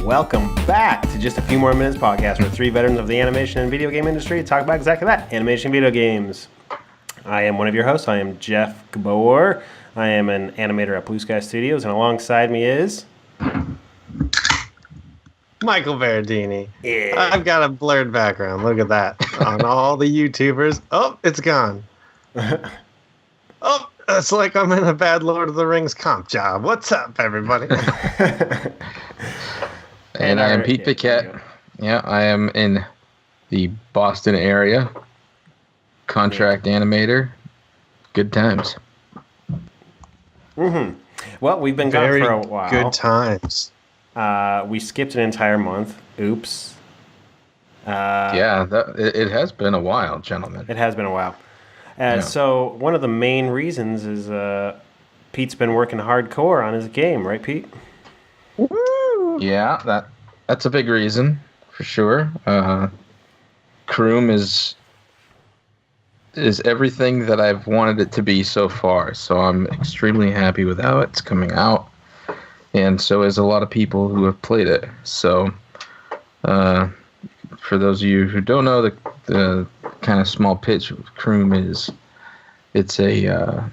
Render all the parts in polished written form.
Welcome back to Just a Few More Minutes podcast, where three veterans of the animation and video game industry talk about exactly that, animation video games. I am one of your hosts. I am Jeff Gabor. I am an animator at Blue Sky Studios, and alongside me is... Michael Berardini. Yeah. I've got a blurred background. Look at that. On all the YouTubers. Oh, it's gone. Oh, it's like I'm in a bad Lord of the Rings comp job. What's up, everybody? And I am Pete Paquette. Yeah, I am in the Boston area. Contract animator. Good times. Mm-hmm. Well, we've been gone for a while. Good times. We skipped an entire month. Oops. It has been a while, gentlemen. It has been a while. So one of the main reasons is Pete's been working hardcore on his game, right, Pete? Woo! Yeah, that's a big reason, for sure. KROOM is everything that I've wanted it to be so far, so I'm extremely happy with how it's coming out. And so is a lot of people who have played it. So, for those of you who don't know, the kind of small pitch of KROOM is, it's a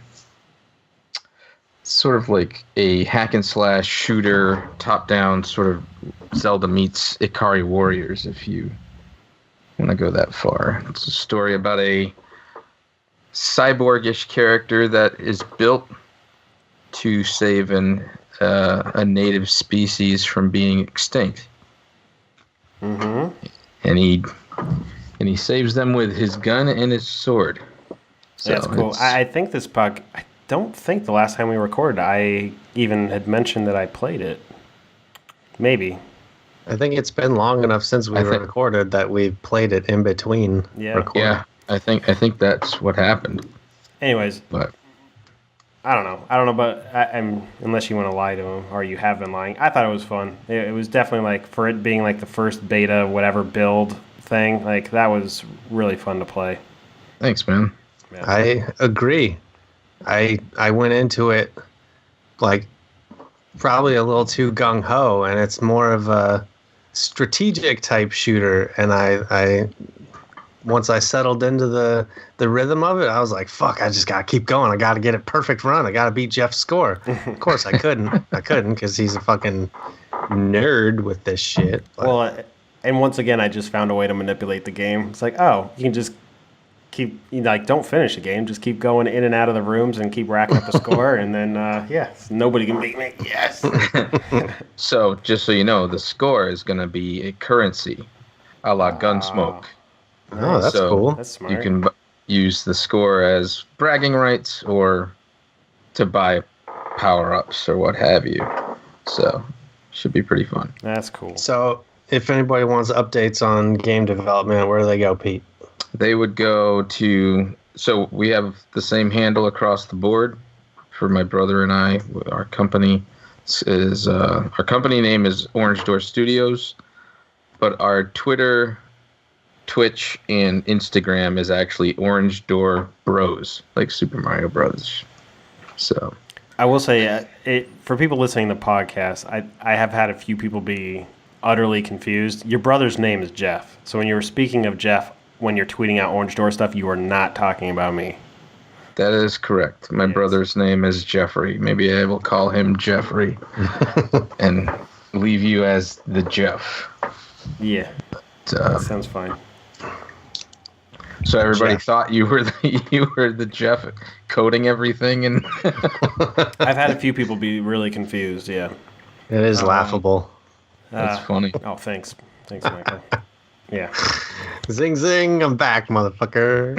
sort of like a hack and slash shooter, top down sort of Zelda meets Ikari Warriors, if you want to go that far. It's a story about a cyborgish character that is built to save a native species from being extinct. Mm-hmm. And he saves them with his gun and his sword. So that's cool. I think this bug, I don't think the last time we recorded I even had mentioned that I played it. Maybe. I think it's been long enough since we recorded that we've played it in between recording. Yeah, I think that's what happened. Anyways. But I don't know, but I'm unless you want to lie to him, or you have been lying. I thought it was fun. It was definitely, like, for it being like the first beta, whatever build thing, like, that was really fun to play. Thanks, man. Yeah. I agree. I went into it like probably a little too gung-ho, and it's more of a strategic type shooter, and I once I settled into the rhythm of it, I was like, fuck, I just gotta keep going. I gotta get it perfect run. I gotta beat Jeff's score. Of course I couldn't because he's a fucking nerd with this shit. But. Well, and once again, I just found a way to manipulate the game. It's like, oh, you can just keep, don't finish the game. Just keep going in and out of the rooms and keep racking up the score. And then, nobody can beat me. Yes. So, just so you know, the score is going to be a currency, a la Gunsmoke. Oh, that's cool. That's smart. You can use the score as bragging rights or to buy power-ups or what have you. So, should be pretty fun. That's cool. So, if anybody wants updates on game development, where do they go, Pete? They would go to... So, we have the same handle across the board for my brother and I. Our company name is Orange Door Studios, but our Twitter, Twitch, and Instagram is actually Orange Door Bros, like Super Mario Bros. So, I will say, for people listening to podcasts, I have had a few people be utterly confused. Your brother's name is Jeff, so when you were speaking of Jeff, when you're tweeting out Orange Door stuff, you are not talking about me. That is correct. My brother's name is Jeffrey. Maybe I will call him Jeffrey and leave you as the Jeff. Yeah, that sounds fine. So everybody thought you were the Jeff coding everything, and I've had a few people be really confused. Yeah, it is laughable. That's funny. Oh, thanks, Michael. Yeah. Zing zing! I'm back, motherfucker.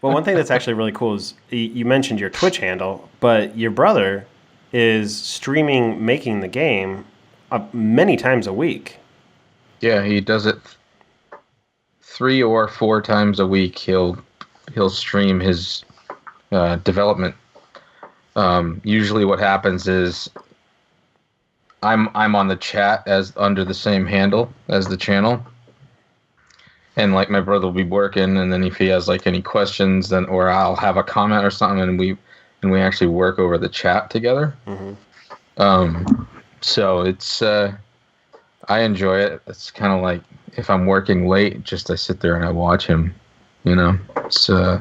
Well, one thing that's actually really cool is you mentioned your Twitch handle, but your brother is streaming making the game many times a week. Yeah, he does it 3 or 4 times a week. He'll stream his development. Usually, what happens is I'm on the chat as under the same handle as the channel, and like my brother will be working, and then if he has like any questions, then or I'll have a comment or something, and we actually work over the chat together. Mm-hmm. So it's I enjoy it. It's kind of like if I'm working late, just I sit there and I watch him. You know, it's Yeah,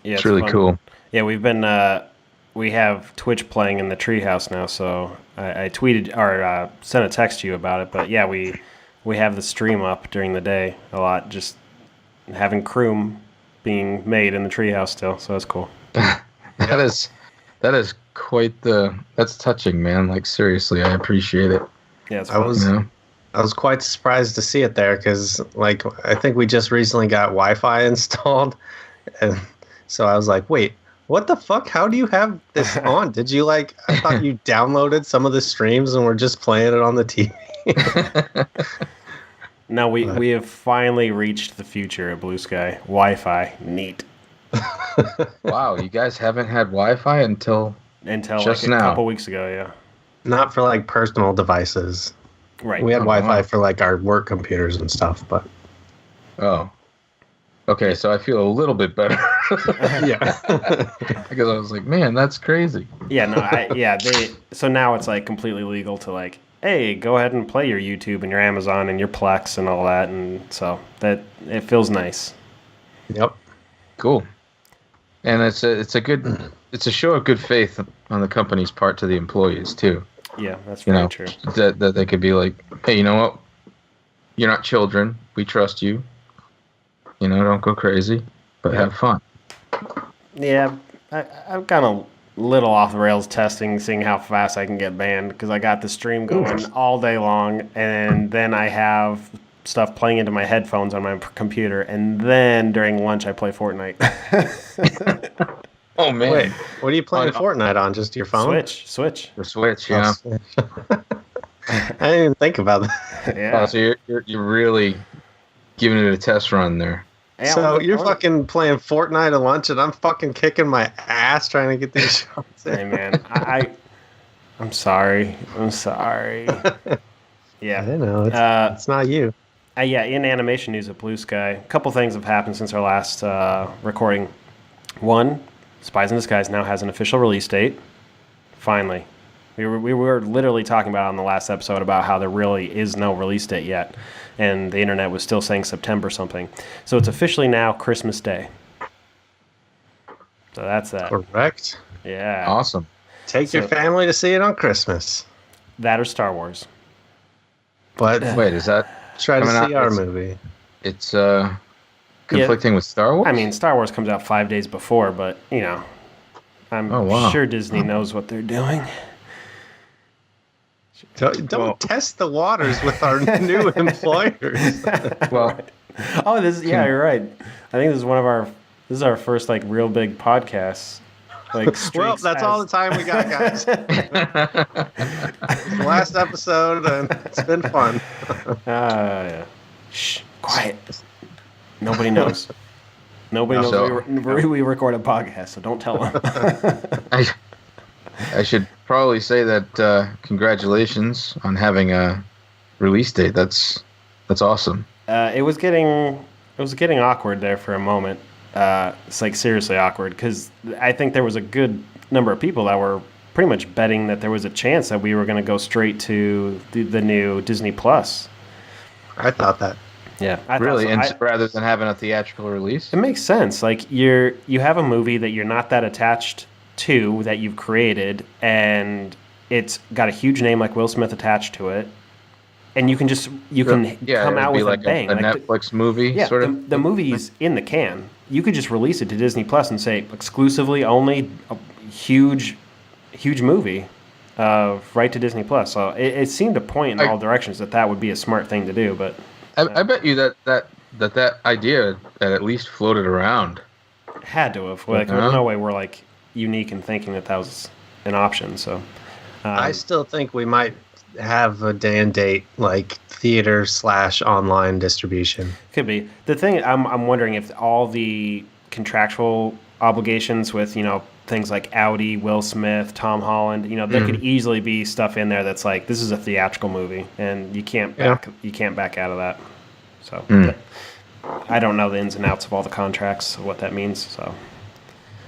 it's really fun. cool. Yeah, we have Twitch playing in the treehouse now, so I tweeted or sent a text to you about it. But yeah, we have the stream up during the day a lot, just having KROOM being made in the treehouse still, so that's cool. That is quite that's touching, man. Like seriously, I appreciate it. Yeah, it's I fun. was You know? I was quite surprised to see it there because, like, I think we just recently got Wi-Fi installed, and so I was like, "Wait, what the fuck? How do you have this on? Did you I thought you downloaded some of the streams and were just playing it on the TV." No, we have finally reached the future of Blue Sky. Wi-Fi, neat. Wow, you guys haven't had Wi-Fi until just like a now. couple weeks ago, yeah. Not for personal devices. Right. We had Wi-Fi wow. for our work computers and stuff, but Oh. Okay, so I feel a little bit better. yeah. Because I was like, man, that's crazy. Yeah, no, so now it's completely legal to hey, go ahead and play your YouTube and your Amazon and your Plex and all that, and so that it feels nice. Yep. Cool. And it's a show of good faith on the company's part to the employees too. Yeah, that's very true. That they could be like, hey, you know what? You're not children. We trust you. You know, don't go crazy, but have fun. Yeah, I'm kind of little off the rails testing, seeing how fast I can get banned because I got the stream going all day long, and then I have stuff playing into my headphones on my computer, and then during lunch I play Fortnite. Oh man, Wait, what are you playing Fortnite on? Just your phone? Switch. the Switch, yeah. I didn't even think about that. Yeah. Oh, so you're really giving it a test run there. Yeah, So you're fucking playing Fortnite at lunch, and I'm fucking kicking my ass trying to get these shots in. Hey man, I'm sorry. Yeah. I know it's not you. Yeah, in animation news at Blue Sky, a couple things have happened since our last recording. One, Spies in Disguise now has an official release date. Finally. We were literally talking about it on the last episode about how there really is no release date yet, and the internet was still saying September something. So it's officially now Christmas Day. So that's that. Correct. Yeah. Awesome. Take your family to see it on Christmas. That or Star Wars. But Wait, is that try to coming out? see our movie. It's conflicting with Star Wars? I mean, Star Wars comes out 5 days before, but, I'm sure Disney knows what they're doing. Don't test the waters with our new employers. Well, Oh, you're right. I think this is our first real big podcast. Well, that's all the time we got, guys. It's the last episode, and it's been fun. Yeah. Shh, quiet. Nobody knows. Nobody knows we record a podcast, so don't tell them. I should probably say that congratulations on having a release date. That's awesome. It was getting awkward there for a moment. It's seriously awkward because I think there was a good number of people that were pretty much betting that there was a chance that we were going to go straight to the new Disney Plus. I thought that. Yeah, Really, rather than having a theatrical release. It makes sense. You have a movie that you're not that attached to that you've created, and it's got a huge name like Will Smith attached to it, and you can come out with a bang. A Netflix movie. Yeah, sort of. the movie's in the can. You could just release it to Disney Plus and say exclusively only a huge movie, right to Disney Plus. So it seemed to point in all directions that would be a smart thing to do. But I bet you that idea that at least floated around. Had to have. There's no way we're unique in thinking that was an option. So I still think we might have a day and date theater/online distribution. Could be. The thing I'm wondering if all the contractual obligations with things like Audi, Will Smith, Tom Holland, there could easily be stuff in there that's this is a theatrical movie and you can't back out of that. So I don't know the ins and outs of all the contracts, what that means. So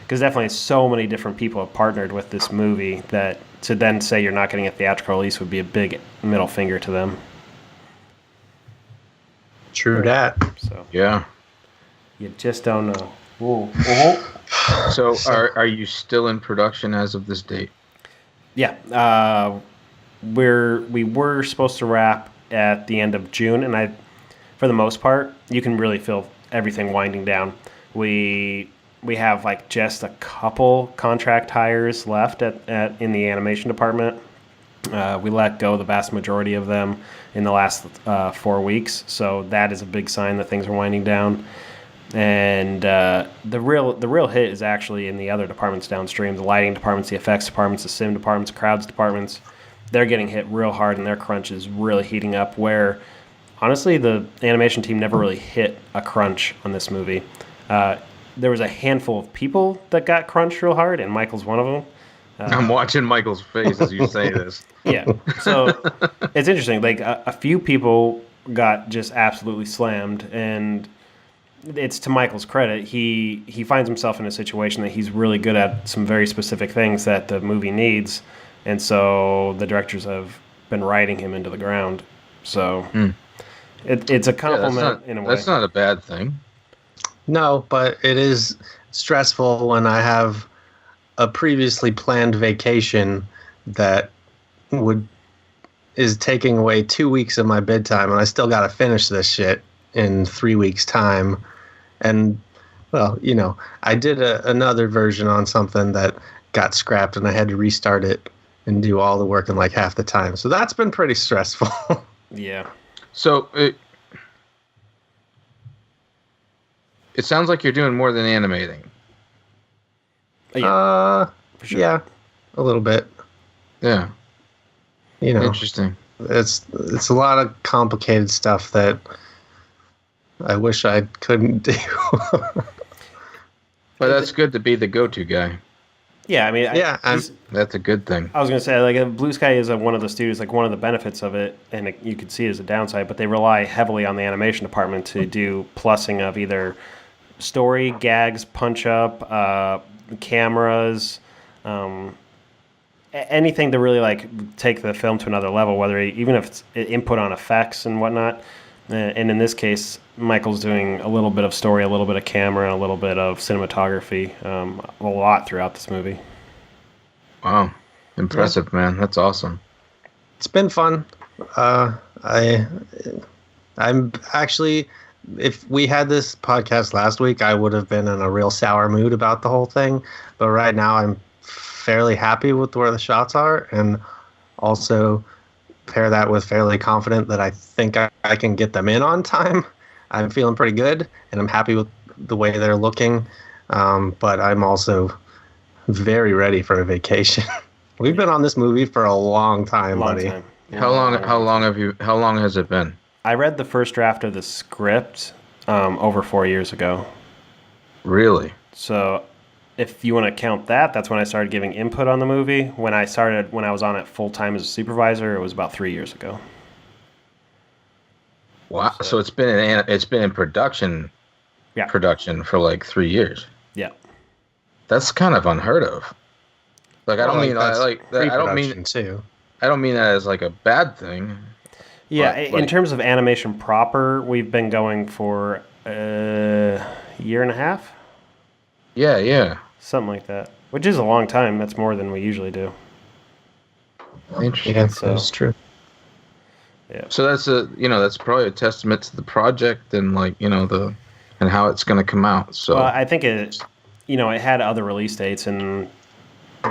because definitely so many different people have partnered with this movie that to then say you're not getting a theatrical release would be a big middle finger to them. True that. So Yeah. you just don't know. Ooh. So are you still in production as of this date? Yeah. We were supposed to wrap at the end of June, and for the most part, you can really feel everything winding down. We have like just a couple contract hires left in the animation department. We let go the vast majority of them in the last 4 weeks, so that is a big sign that things are winding down. And the real hit is actually in the other departments downstream: the lighting departments, the effects departments, the sim departments, crowds departments. They're getting hit real hard, and their crunch is really heating up. Where honestly, the animation team never really hit a crunch on this movie. There was a handful of people that got crunched real hard, and Michael's one of them. I'm watching Michael's face as you say this. Yeah, so it's interesting. Like a few people got just absolutely slammed, and it's to Michael's credit. He finds himself in a situation that he's really good at some very specific things that the movie needs, and so the directors have been riding him into the ground. So it's a compliment in a way. That's not a bad thing. No, but it is stressful when I have a previously planned vacation that is taking away 2 weeks of my bid time, and I still got to finish this shit in 3 weeks' time. And, well, I did another version on something that got scrapped, and I had to restart it and do all the work in like half the time. So that's been pretty stressful. Yeah. So it sounds like you're doing more than animating. Yeah, for sure. Yeah, a little bit. Yeah. Interesting. It's a lot of complicated stuff that I wish I couldn't do. But that's good to be the go-to guy. Yeah, I mean, that's a good thing. I was going to say, like, Blue Sky is one of the studios, like, one of the benefits of it, and you could see it as a downside, but they rely heavily on the animation department to do plussing of either story, gags, punch-up, cameras, anything to really, like, take the film to another level, even if it's input on effects and whatnot. And in this case, Michael's doing a little bit of story, a little bit of camera, and a little bit of cinematography, a lot throughout this movie. Wow. Impressive, man. That's awesome. It's been fun. I'm actually, if we had this podcast last week, I would have been in a real sour mood about the whole thing. But right now, I'm fairly happy with where the shots are, and also pair that with fairly confident that I think I can get them in on time. I'm feeling pretty good, and I'm happy with the way they're looking. But I'm also very ready for a vacation. We've been on this movie for a long time, buddy. Yeah. How long has it been? I read the first draft of the script over 4 years ago. Really? So if you want to count that, that's when I started giving input on the movie. When I was on it full time as a supervisor, it was about 3 years ago. Wow! So it's been in production. Yeah. Production for like 3 years. Yeah. That's kind of unheard of. Like I don't mean too. I don't mean that as like a bad thing. Yeah, but, in terms of animation proper, we've been going for a year and a half. Yeah. Something like that, which is a long time. That's more than we usually do. Interesting. Yeah, that's true. Yeah. So that's probably a testament to the project and and how it's going to come out. So well, I think it had other release dates, and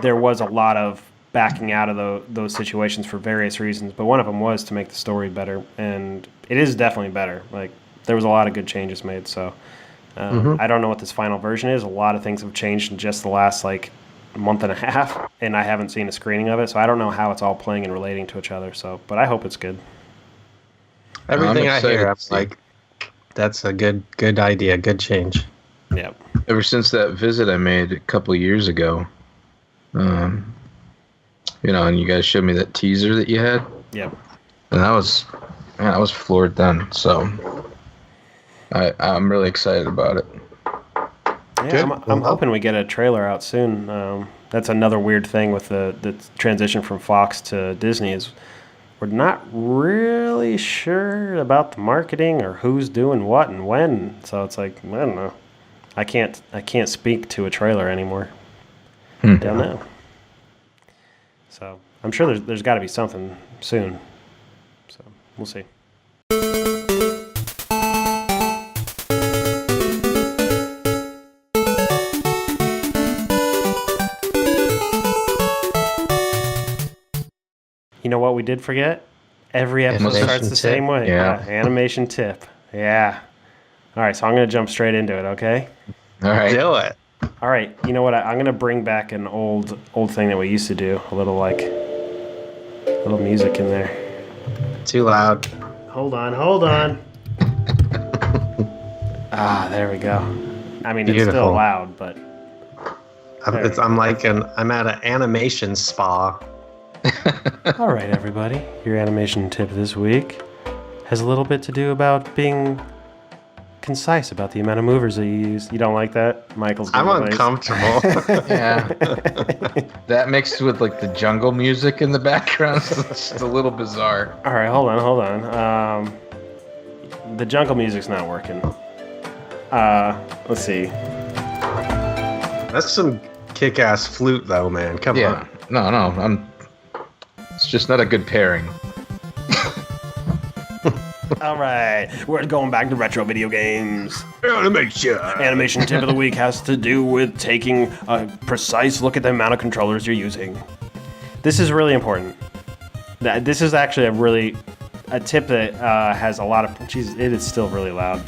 there was a lot of backing out of those situations for various reasons. But one of them was to make the story better, and it is definitely better. Like there was a lot of good changes made. So. I don't know what this final version is. A lot of things have changed in just the last month and a half, and I haven't seen a screening of it, so I don't know how it's all playing and relating to each other. So, but I hope it's good. Everything I hear, I'm like, that's a good idea, good change. Yeah. Ever since that visit I made a couple of years ago, and you guys showed me that teaser that you had. Yeah. And I was floored then. So. I'm really excited about it. Yeah, Good. I'm hoping we get a trailer out soon. That's another weird thing with the transition from Fox to Disney is we're not really sure about the marketing or who's doing what and when. So it's like, I don't know. I can't speak to a trailer anymore. Don't know. So I'm sure there's got to be something soon. So we'll see. You know what we did forget? Every episode Animation starts the tip? same way. Yeah. Animation tip. Yeah. All right, so I'm going to jump straight into it, okay? All right. Do it. All right, you know what? I'm going to bring back an old thing that we used to do. A little music in there. Too loud. Hold on. There we go. I mean, it's still Beautiful. loud, but I'm at an animation spa. all right, everybody. Your animation tip this week has a little bit to do about being concise about the amount of movers that you use. You don't like that? Michael's I'm giving advice. uncomfortable. Yeah. That mixed with like the jungle music in the background, it's just a little bizarre. All right, hold on. The jungle music's not working. Let's see. That's some kick-ass flute, though, man. Come Yeah. No. It's just not a good pairing. All right, we're going back to retro video games. on. Animation. Animation tip of the week has to do with taking a precise look at the amount of controllers you're using. This is really important. This is actually a tip that has a lot of... Geez, it is still really loud.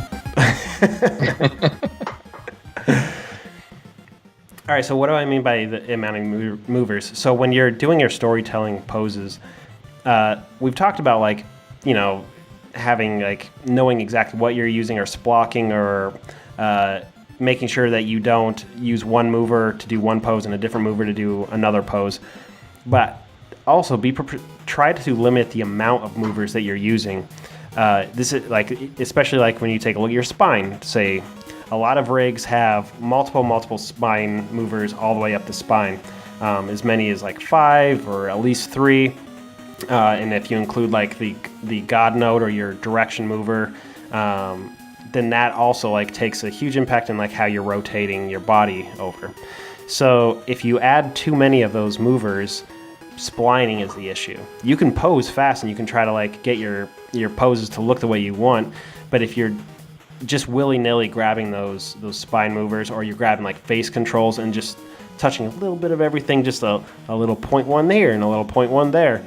All right, so what do I mean by the amount of movers? So when you're doing your storytelling poses, we've talked about having knowing exactly what you're using or splocking or making sure that you don't use one mover to do one pose and a different mover to do another pose. But also try to limit the amount of movers that you're using. This is especially when you take a look at your spine. Say a lot of rigs have multiple spine movers all the way up the spine, as many as 5 or at least 3. And if you include the God node or your direction mover, then that also takes a huge impact on how you're rotating your body over. So if you add too many of those movers, splining is the issue. You can pose fast and you can try to get your poses to look the way you want, but if you're just willy-nilly grabbing those spine movers, or you're grabbing face controls and just touching a little bit of everything, just a little 0.1 here and a little 0.1 there,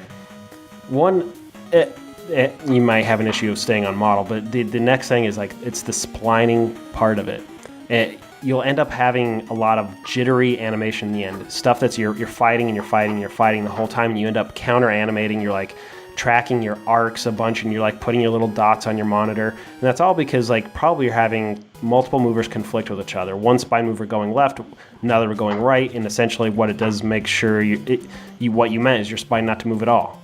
you might have an issue of staying on model, but the next thing is it's the splining part of it. You'll end up having a lot of jittery animation in the end. Stuff that's you're fighting and you're fighting the whole time, and you end up counter animating. You're tracking your arcs a bunch, and you're putting your little dots on your monitor, and that's all because probably you're having multiple movers conflict with each other. One spine mover going left, another going right, and essentially what it does is make sure what you meant is your spine not to move at all,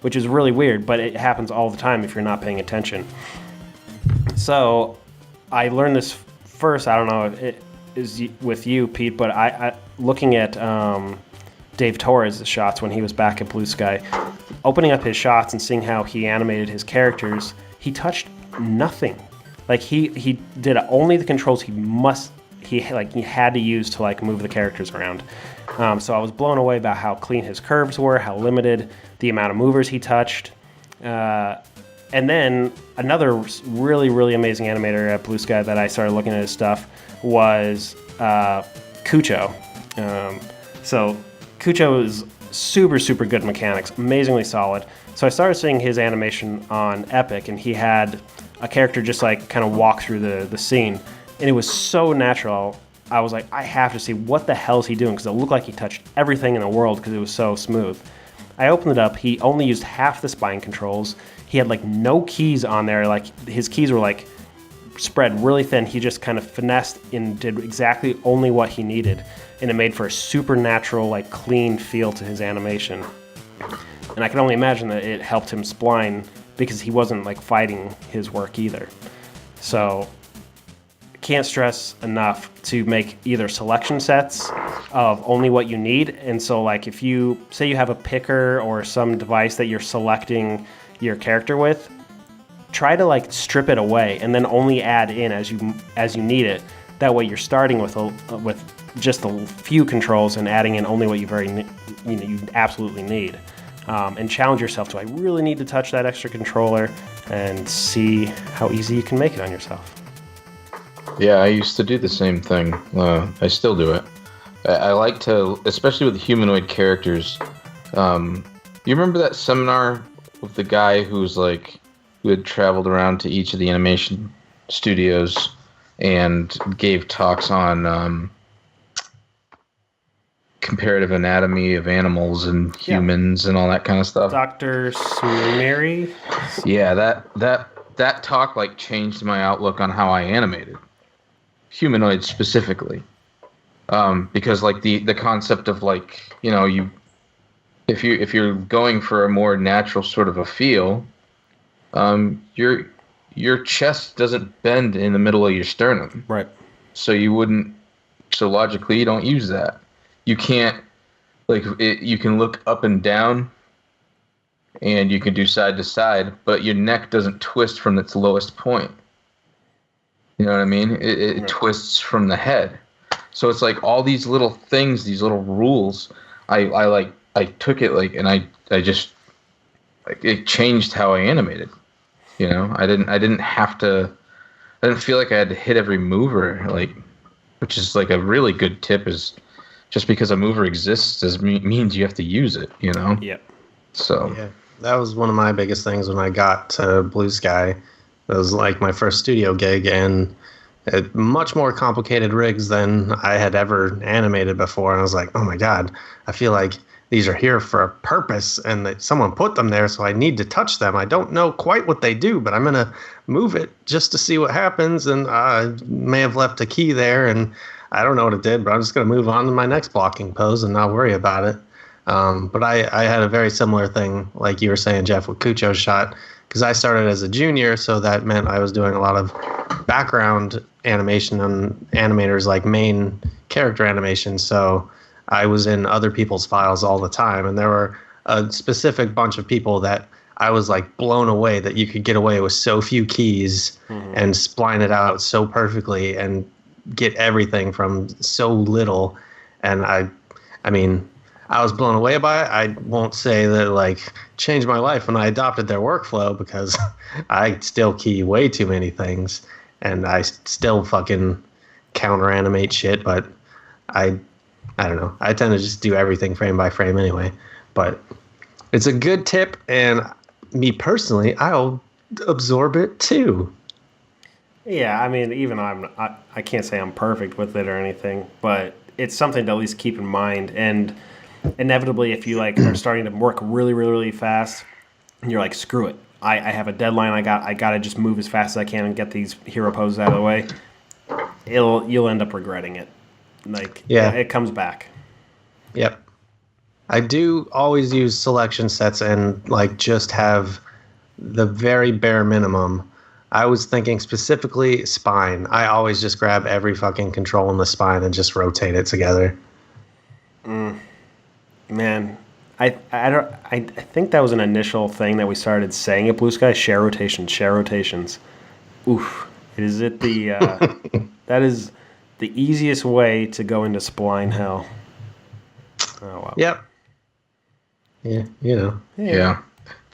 which is really weird, but it happens all the time if you're not paying attention. So I learned this first, I don't know if it is with you, Pete, but I looking at Dave Torres' shots when he was back at Blue Sky, opening up his shots and seeing how he animated his characters, he touched nothing. He did only the controls he had to use to move the characters around. So I was blown away about how clean his curves were, how limited the amount of movers he touched. And then another really, really amazing animator at Blue Sky that I started looking at his stuff was Cucho. So Cucho is super, super good mechanics, amazingly solid. So I started seeing his animation on Epic, and he had a character just kind of walk through the scene. And it was so natural. I was I have to see what the hell is he doing, because it looked like he touched everything in the world because it was so smooth. I opened it up. He only used half the spine controls. He had no keys on there. His keys were spread really thin. He just kind of finessed and did exactly only what he needed, and it made for a supernatural, clean feel to his animation. And I can only imagine that it helped him spline because he wasn't fighting his work either. So can't stress enough to make either selection sets of only what you need. And so like if you say you have a picker or some device that you're selecting your character with, try to like strip it away and then only add in as you need it. That way you're starting with just a few controls and adding in only what you absolutely need. And challenge yourself. Do I really need to touch that extra controller? And see how easy you can make it on yourself. Yeah, I used to do the same thing. I still do it. I like to, especially with humanoid characters. You remember that seminar with the guy who had traveled around to each of the animation studios and gave talks on comparative anatomy of animals and humans and all that kind of stuff. Dr. Sumeri? Yeah, that talk like changed my outlook on how I animated humanoids specifically, because like the concept of like, you know, if you're going for a more natural sort of a feel, your chest doesn't bend in the middle of your sternum, right? So logically you don't use that. You can't, like, you can look up and down and you can do side to side, but your neck doesn't twist from its lowest point. You know what I mean? It twists from the head. So it's like all these little things, these little rules, I took it like, and I just, like, it changed how I animated. You know, I didn't feel like I had to hit every mover, like, which is like a really good tip is, just because a mover exists means you have to use it, you know? Yep. So yeah, that was one of my biggest things when I got to Blue Sky. It was like my first studio gig, and much more complicated rigs than I had ever animated before. And I was like, oh my God, I feel like these are here for a purpose and that someone put them there, so I need to touch them. I don't know quite what they do, but I'm going to move it just to see what happens. And I may have left a key there, and I don't know what it did, but I'm just going to move on to my next blocking pose and not worry about it. But I had a very similar thing, like you were saying, Jeff, with Cucho's shot, because I started as a junior, so that meant I was doing a lot of background animation on animators, like main character animation. So I was in other people's files all the time, and there were a specific bunch of people that I was like blown away that you could get away with so few keys and spline it out so perfectly and get everything from so little. And I mean, I was blown away by it. I won't say that like changed my life when I adopted their workflow, because I still key way too many things and I still fucking counter animate shit, but I don't know. I tend to just do everything frame by frame anyway, but it's a good tip, and me personally, I'll absorb it too. Yeah, I mean, even I can't say I'm perfect with it or anything, but it's something to at least keep in mind. And inevitably, if you like are starting to work really, really, really fast, and you're like, screw it, I have a deadline. I gotta just move as fast as I can and get these hero poses out of the way. You'll end up regretting it. Like, yeah, it comes back. Yep. I do always use selection sets and like just have the very bare minimum. I was thinking specifically spine. I always just grab every fucking control in the spine and just rotate it together. Man, I think that was an initial thing that we started saying at Blue Sky. Share rotations. Oof. Is it the that is the easiest way to go into spline hell. Oh wow. Yep. Yeah, you know. Yeah.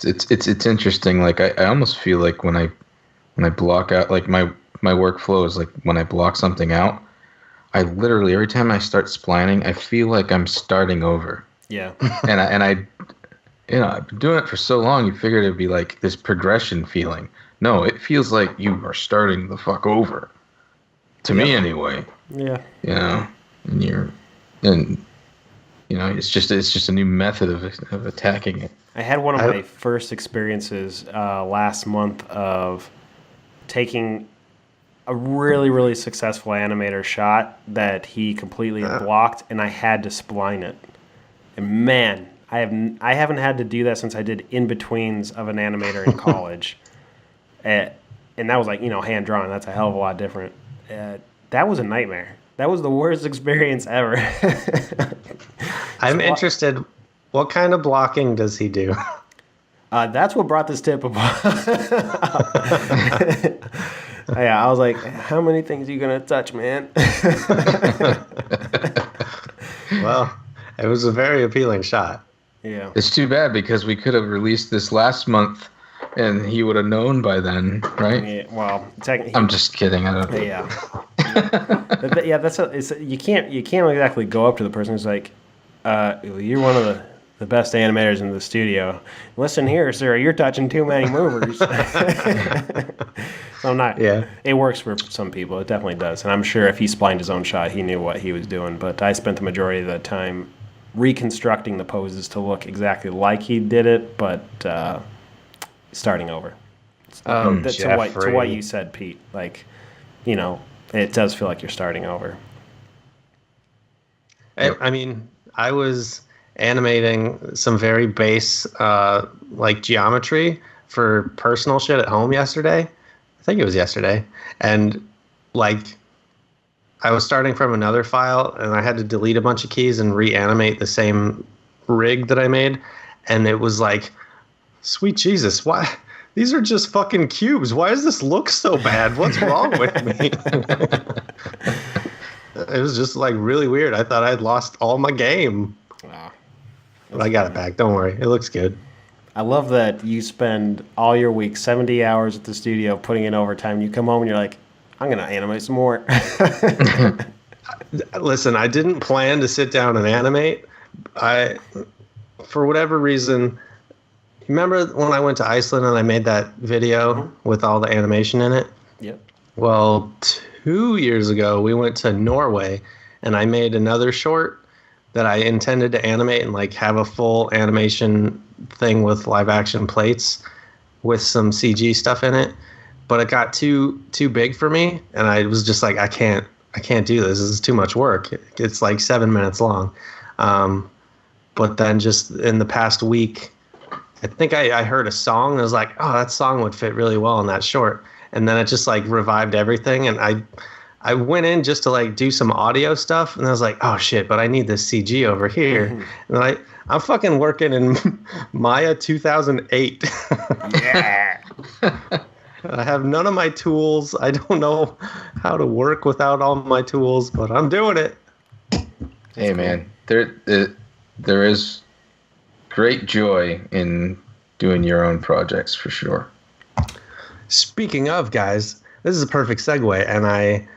It's interesting. Like I almost feel like when I block out, like my workflow is like when I block something out, I literally every time I start splining, I feel like I'm starting over. Yeah. and I you know, I've been doing it for so long, you figured it'd be like this progression feeling. No, it feels like you are starting the fuck over. To me anyway. Yeah. You know, and you know, it's just a new method of attacking it. I had one of my first experiences last month of taking a really, really successful animator shot that he completely blocked, and I had to spline it. And man, I haven't had to do that since I did in-betweens of an animator in college. And that was like, you know, hand-drawn. That's a hell of a lot different. That was a nightmare. That was the worst experience ever. I'm interested. What kind of blocking does he do? That's what brought this tip about. Yeah, I was like, how many things are you going to touch, man? Well, it was a very appealing shot. Yeah. It's too bad because we could have released this last month, and he would have known by then, right? Yeah, well, technically, I'm just kidding. I don't. Yeah. Yeah, you can't exactly go up to the person who's like, you're one of the best animators in the studio. Listen here, sir, you're touching too many movers. So I'm not. Yeah. It works for some people. It definitely does. And I'm sure if he splined his own shot, he knew what he was doing. But I spent the majority of the time reconstructing the poses to look exactly like he did it, but starting over. To what you said, Pete. Like, it does feel like you're starting over. I mean, I was animating some very base geometry for personal shit at home yesterday. I think it was yesterday. And I was starting from another file and I had to delete a bunch of keys and reanimate the same rig that I made. And it was like, sweet Jesus, why? These are just fucking cubes. Why does this look so bad? What's wrong with me? It was just really weird. I thought I'd lost all my game. Wow. But I got it back. Don't worry. It looks good. I love that you spend all your week, 70 hours at the studio, putting in overtime. You come home and you're like, I'm going to animate some more. Listen, I didn't plan to sit down and animate. For whatever reason, remember when I went to Iceland and I made that video with all the animation in it? Yep. Well, 2 years ago, we went to Norway and I made another short that I intended to animate and have a full animation thing with live action plates with some CG stuff in it. But it got too big for me, and I was just like, I can't do this. This is too much work. It's 7 minutes long. But then just in the past week, I think I heard a song and I was like, oh, that song would fit really well in that short. And then it just revived everything. And I went in just to do some audio stuff, and I was like, oh shit, but I need this CG over here. Mm-hmm. And I'm fucking working in Maya 2008. Yeah. I have none of my tools. I don't know how to work without all my tools, but I'm doing it. Hey man, there is great joy in doing your own projects for sure. Speaking of, guys, this is a perfect segue, and I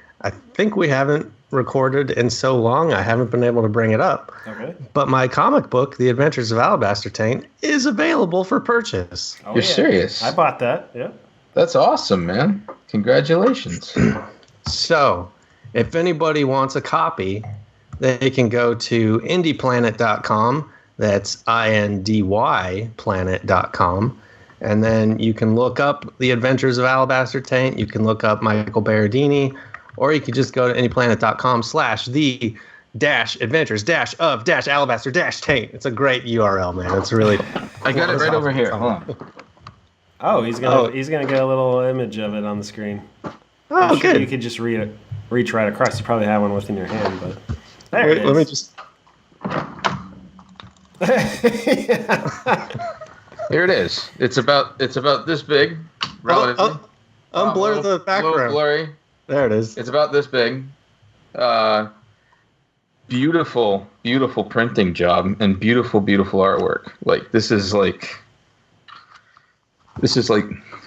think we haven't recorded in so long, I haven't been able to bring it up. Okay. But my comic book, The Adventures of Alabaster Taint, is available for purchase. You're serious? I bought that, yeah. That's awesome, man. Congratulations. So, if anybody wants a copy, they can go to indieplanet.com. That's INDY planet.com. And then you can look up The Adventures of Alabaster Taint. You can look up Michael Berardini. Or you could just go to indieplanet.com/the-adventures-of-alabaster-taint. It's a great URL, man. It's really... I got it right over here. Hold on. Oh, he's gonna get a little image of it on the screen. Oh, I'm sure good. You could just reach right across. You probably have one within your hand, but there it is. Let me just... Here it is. It's about this big, relatively. Unblur the background. Little blurry. There it is. It's about this big. Beautiful, beautiful printing job and beautiful, beautiful artwork. This is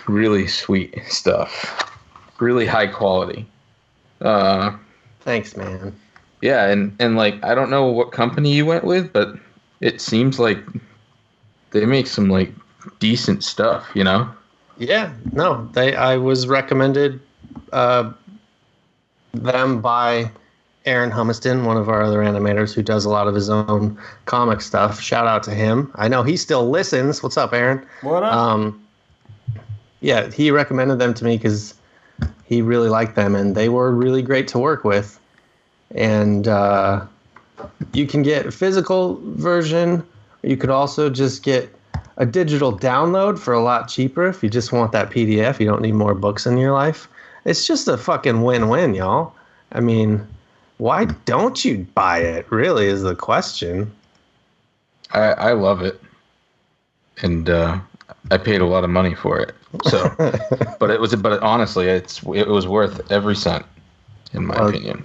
really sweet stuff. Really high quality. Thanks, man. Yeah, and I don't know what company you went with, but it seems like they make some decent stuff, Yeah, no, I was recommended them by Aaron Humiston, one of our other animators who does a lot of his own comic stuff. Shout out to him. I know he still listens. What's up, Aaron? What up? Yeah, he recommended them to me because he really liked them, and they were really great to work with. And you can get a physical version. You could also just get a digital download for a lot cheaper if you just want that PDF. You don't need more books in your life. It's just a fucking win-win, y'all. I mean, why don't you buy it? Really is the question. I love it, and I paid a lot of money for it. So, but honestly, it was worth every cent, in my opinion.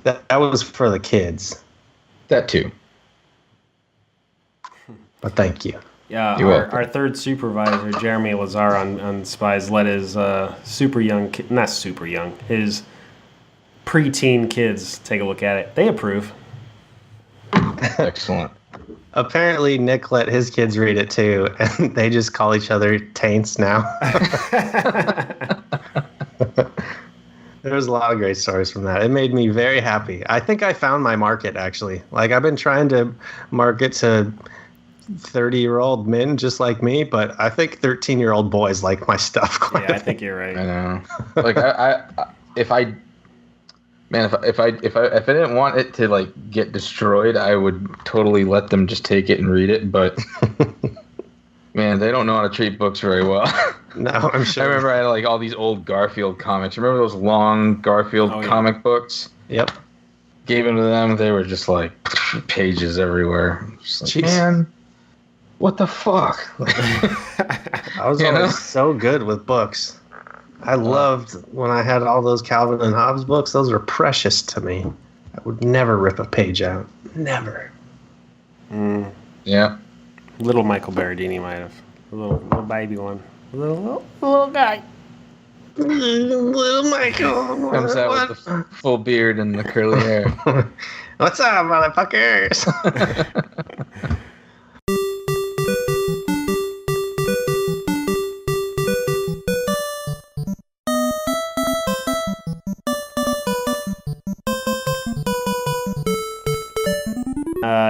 That was for the kids. That too. But thank you. Yeah, our third supervisor, Jeremy Lazar on Spies, let his super young, not super young, his preteen kids take a look at it. They approve. Excellent. Apparently, Nick let his kids read it too, and they just call each other taints now. There's a lot of great stories from that. It made me very happy. I think I found my market, actually. Like, I've been trying to market to 30-year-old men just like me, but I think 13-year-old boys like my stuff quite a bit. I think you're right. I know. Like, if I didn't want it to like get destroyed, I would totally let them just take it and read it. But man, they don't know how to treat books very well. No, I'm sure. I remember I had like all these old Garfield comics. Remember those long Garfield comic books? Yep. Gave them to them. They were just like pages everywhere. Just like, man, what the fuck? I was always so good with books. I loved when I had all those Calvin and Hobbes books. Those were precious to me. I would never rip a page out. Never. Yeah. Little Michael Berardini might have. A little baby one. Little guy. Little Michael. Comes out with the full beard and the curly hair. What's up, motherfuckers?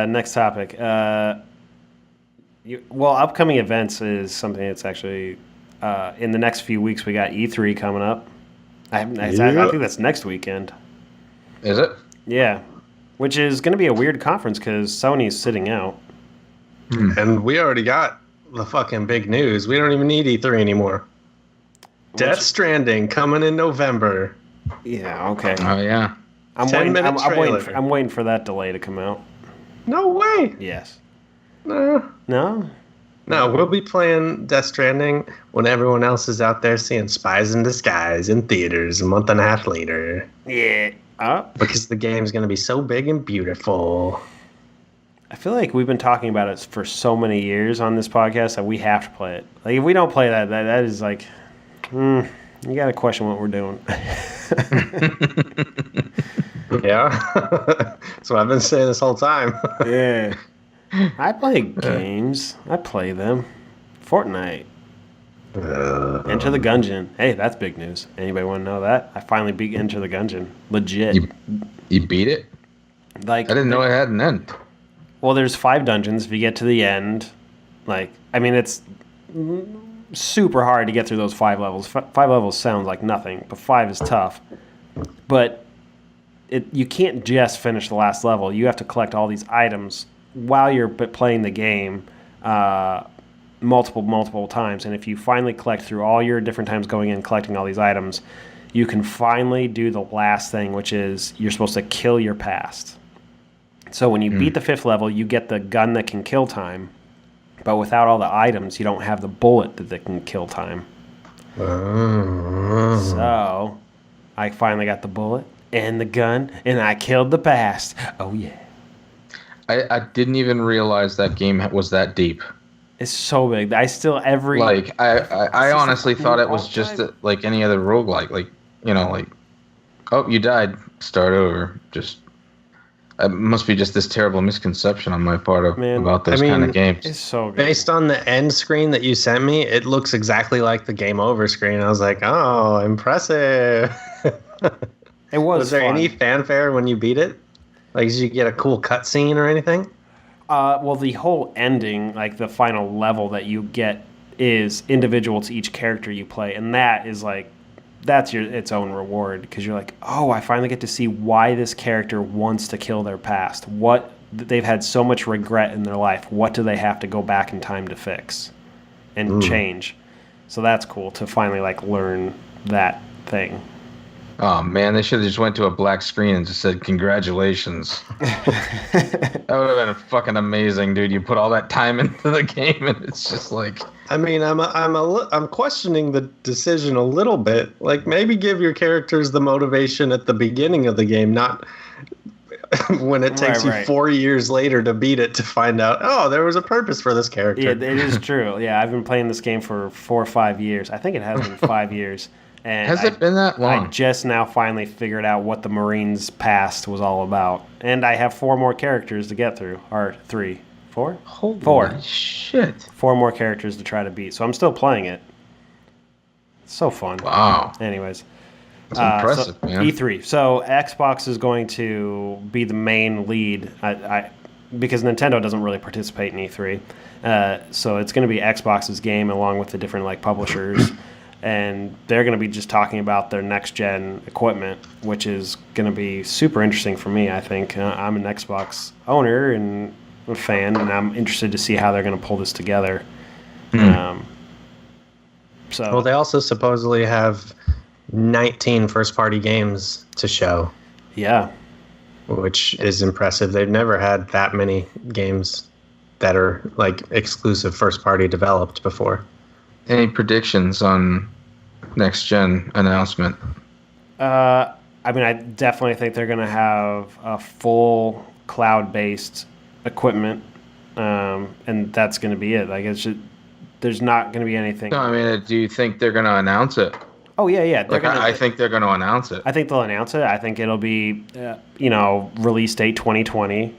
Next topic. Upcoming events is something that's actually in the next few weeks. We got E3 coming up. I think that's next weekend. Is it? Yeah, which is going to be a weird conference because Sony's sitting out. And we already got the fucking big news. We don't even need E3 anymore. Death Stranding coming in November. Yeah. Okay. Oh yeah. I'm waiting for that delay to come out. No way. Yes. No, we'll be playing Death Stranding when everyone else is out there seeing Spies in Disguise in theaters a month and a half later. Yeah. Because the game's going to be so big and beautiful. I feel like we've been talking about it for so many years on this podcast that we have to play it. Like, if we don't play that is like, you got to question what we're doing. Yeah. That's what I've been saying this whole time. Yeah. I play games. I play them. Fortnite. Enter the Gungeon. Hey, that's big news. Anybody want to know that? I finally beat Enter the Gungeon. Legit. You beat it? Like, I didn't know it had an end. Well, there's 5 dungeons. If you get to the end, it's super hard to get through those 5 levels. 5 levels sounds like nothing, but 5 is tough. But you can't just finish the last level. You have to collect all these items while you're playing the game multiple times. And if you finally collect through all your different times going in collecting all these items, you can finally do the last thing, which is you're supposed to kill your past. So when you beat the 5th level, you get the gun that can kill time. But without all the items, you don't have the bullet that can kill time. So I finally got the bullet and the gun, and I killed the past. Oh, yeah. I didn't even realize that game was that deep. It's so big. I honestly thought it was just like any other roguelike. Like, oh, you died, start over. Just it must be just this terrible misconception on my part about those kind of games. It's so good. Based on the end screen that you sent me, it looks exactly like the game over screen. I was like, oh, impressive. It was there fun. any fanfare when you beat it? Like, did you get a cool cutscene or anything? Well, the whole ending, like the final level that you get, is individual to each character you play, and that is like, that's its own reward, because you're like, oh, I finally get to see why this character wants to kill their past. What they've had so much regret in their life. What do they have to go back in time to fix and change? So that's cool to finally like learn that thing. Oh man, they should have just went to a black screen and just said congratulations. That would have been fucking amazing, dude. You put all that time into the game, and it's just like. I mean, I'm questioning the decision a little bit. Like, maybe give your characters the motivation at the beginning of the game, not when it takes you 4 years later to beat it to find out, oh, there was a purpose for this character. Yeah, it is true. Yeah, I've been playing this game for 4 or 5 years. I think it has been 5 years. And has it been that long? I just now finally figured out what the Marines past was all about. And I have 4 more characters to get through. Or 3. 4? Holy 4. Shit. 4 more characters to try to beat. So I'm still playing it. It's so fun. Wow. Anyways. That's impressive, man. E3. So Xbox is going to be the main lead. Because Nintendo doesn't really participate in E3. So it's going to be Xbox's game along with the different like publishers. And they're going to be just talking about their next-gen equipment, which is going to be super interesting for me, I think. I'm an Xbox owner and a fan, and I'm interested to see how they're going to pull this together. Well, they also supposedly have 19 first-party games to show. Yeah. Which is impressive. They've never had that many games that are like exclusive first-party developed before. Any predictions on next gen announcement? I mean, I definitely think they're going to have a full cloud-based equipment, and that's going to be it. Like, there's not going to be anything. No, I mean, do you think they're going to announce it? Oh yeah. I think they're going to announce it. I think they'll announce it. I think it'll be, release date 2020.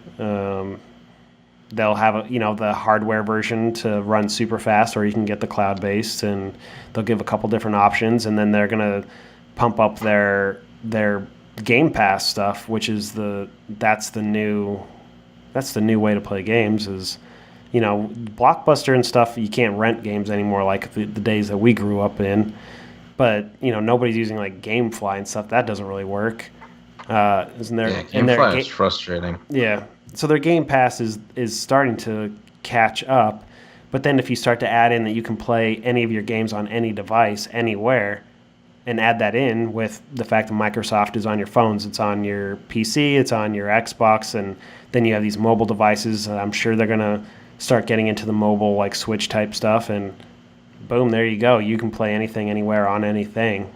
They'll have the hardware version to run super fast, or you can get the cloud-based, and they'll give a couple different options, and then they're gonna pump up their Game Pass stuff, which is that's the new way to play games. Is Blockbuster and stuff, you can't rent games anymore like the days that we grew up in, but nobody's using like GameFly and stuff. That doesn't really work. Isn't there? Yeah, GameFly is frustrating. Yeah. So their Game Pass is starting to catch up, but then if you start to add in that you can play any of your games on any device, anywhere, and add that in with the fact that Microsoft is on your phones, it's on your PC, it's on your Xbox, and then you have these mobile devices. I'm sure they're going to start getting into the mobile, like Switch type stuff, and boom, there you go. You can play anything, anywhere, on anything.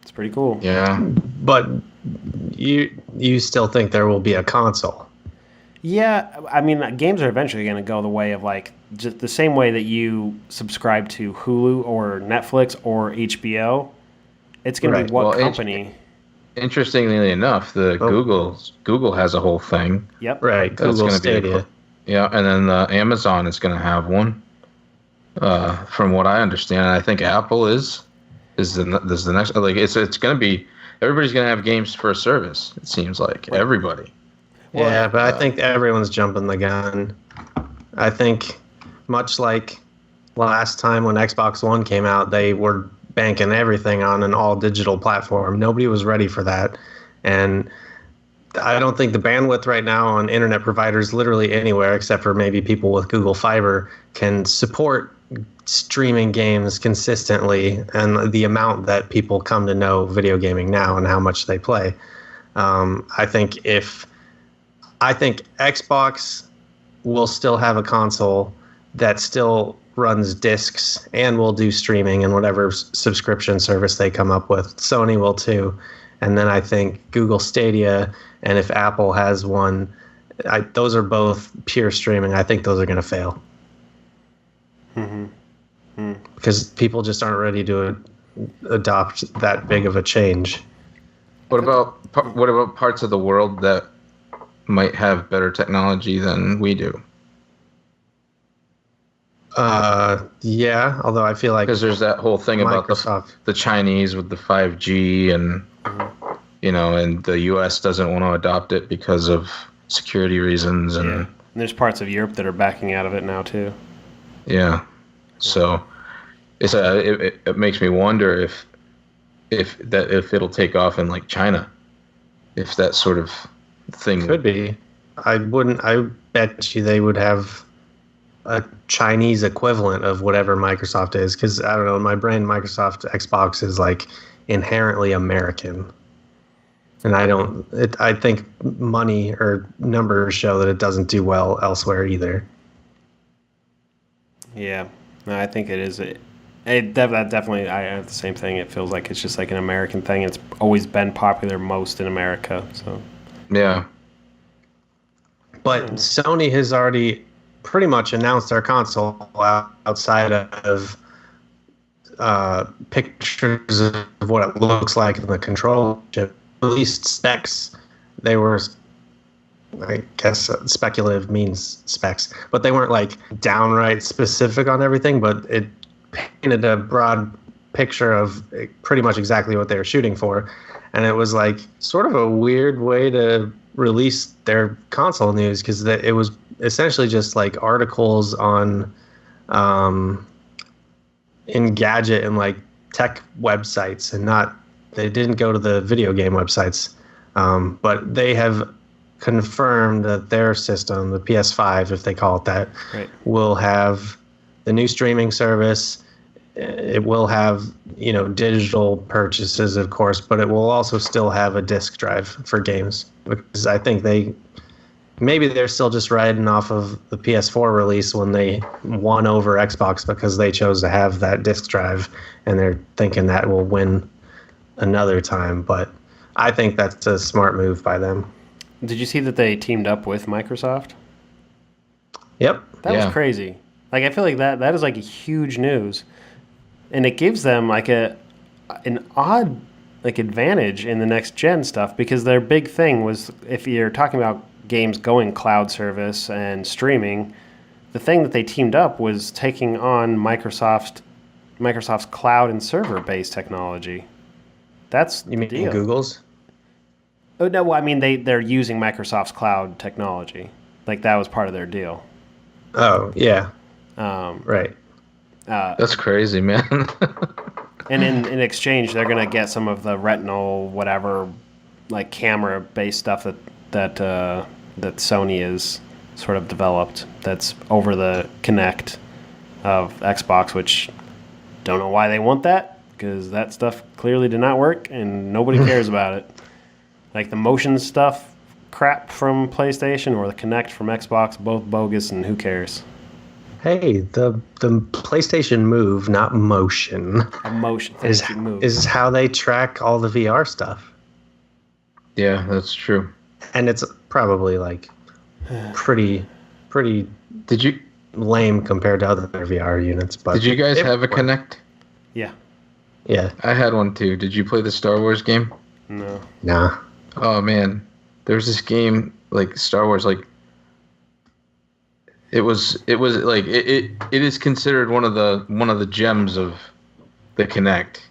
It's pretty cool. Yeah. But you still think there will be a console? Yeah, I mean, games are eventually going to go the way of like just the same way that you subscribe to Hulu or Netflix or HBO. It's going to be what company? Interestingly enough, Google has a whole thing. Yep. Right. Google Stadia. Yeah, and then Amazon is going to have one. From what I understand, I think Apple is the next. Like it's going to be. Everybody's going to have games for a service, it seems like. Right. Everybody. Yeah, but I think everyone's jumping the gun. I think much like last time when Xbox One came out, they were banking everything on an all-digital platform. Nobody was ready for that. And I don't think the bandwidth right now on internet providers literally anywhere, except for maybe people with Google Fiber, can support streaming games consistently and the amount that people come to know video gaming now and how much they play. I think Xbox will still have a console that still runs discs and will do streaming and whatever subscription service they come up with. Sony will too. And then I think Google Stadia, and if Apple has one, those are both pure streaming. I think those are going to fail. Because people just aren't ready to adopt that big of a change. What about parts of the world that might have better technology than we do? Yeah, although I feel like because there's that whole thing Microsoft. About the Chinese with the 5G and and the US doesn't want to adopt it because of security reasons and there's parts of Europe that are backing out of it now too. Yeah. So it makes me wonder if it'll take off in like China. If that sort of thing could be. I bet you they would have a Chinese equivalent of whatever Microsoft is, because I don't know, in my brain, Microsoft Xbox is like inherently American, and I think money or numbers show that it doesn't do well elsewhere either. Yeah, no, I think it is. That definitely, I have the same thing. It feels like it's just like an American thing. It's always been popular most in America. So Yeah. But Sony has already pretty much announced their console outside of pictures of what it looks like in the control chip. Released specs. They were, I guess, speculative means specs, but they weren't like downright specific on everything. But it painted a broad picture of pretty much exactly what they were shooting for, and it was like sort of a weird way to release their console news, because it was essentially just like articles on Engadget and like tech websites, and they didn't go to the video game websites, but they have confirmed that their system, the PS5, if they call it that, right, will have the new streaming service. It will have, digital purchases, of course, but it will also still have a disc drive for games, because I think maybe they're still just riding off of the PS4 release when they won over Xbox because they chose to have that disc drive, and they're thinking that will win another time. But I think that's a smart move by them. did you see that they teamed up with Microsoft? Yep. That was crazy. Like, I feel like that is like a huge news, and it gives them like an odd like advantage in the next gen stuff, because their big thing was, if you're talking about games going cloud service and streaming, the thing that they teamed up was taking on Microsoft's cloud and server based technology. That's You mean the deal. Google's? Oh no, well, I mean they're using Microsoft's cloud technology. Like, that was part of their deal. Oh, yeah. Right. That's crazy, man. And in exchange, they're gonna get some of the retinal whatever, like camera based stuff that Sony is sort of developed. That's over the Kinect of Xbox, which don't know why they want that, because that stuff clearly did not work and nobody cares about it. Like the motion stuff, crap from PlayStation, or the Kinect from Xbox, both bogus, and who cares? Hey, the PlayStation Move, not Motion, A motion move. is how they track all the VR stuff. Yeah, that's true. And it's probably like pretty Did you lame compared to other VR units. But Did you guys have a Kinect? Yeah. Yeah. I had one too. Did you play the Star Wars game? No. Nah. Oh man, there was this game like Star Wars, like it is considered one of the gems of the Kinect,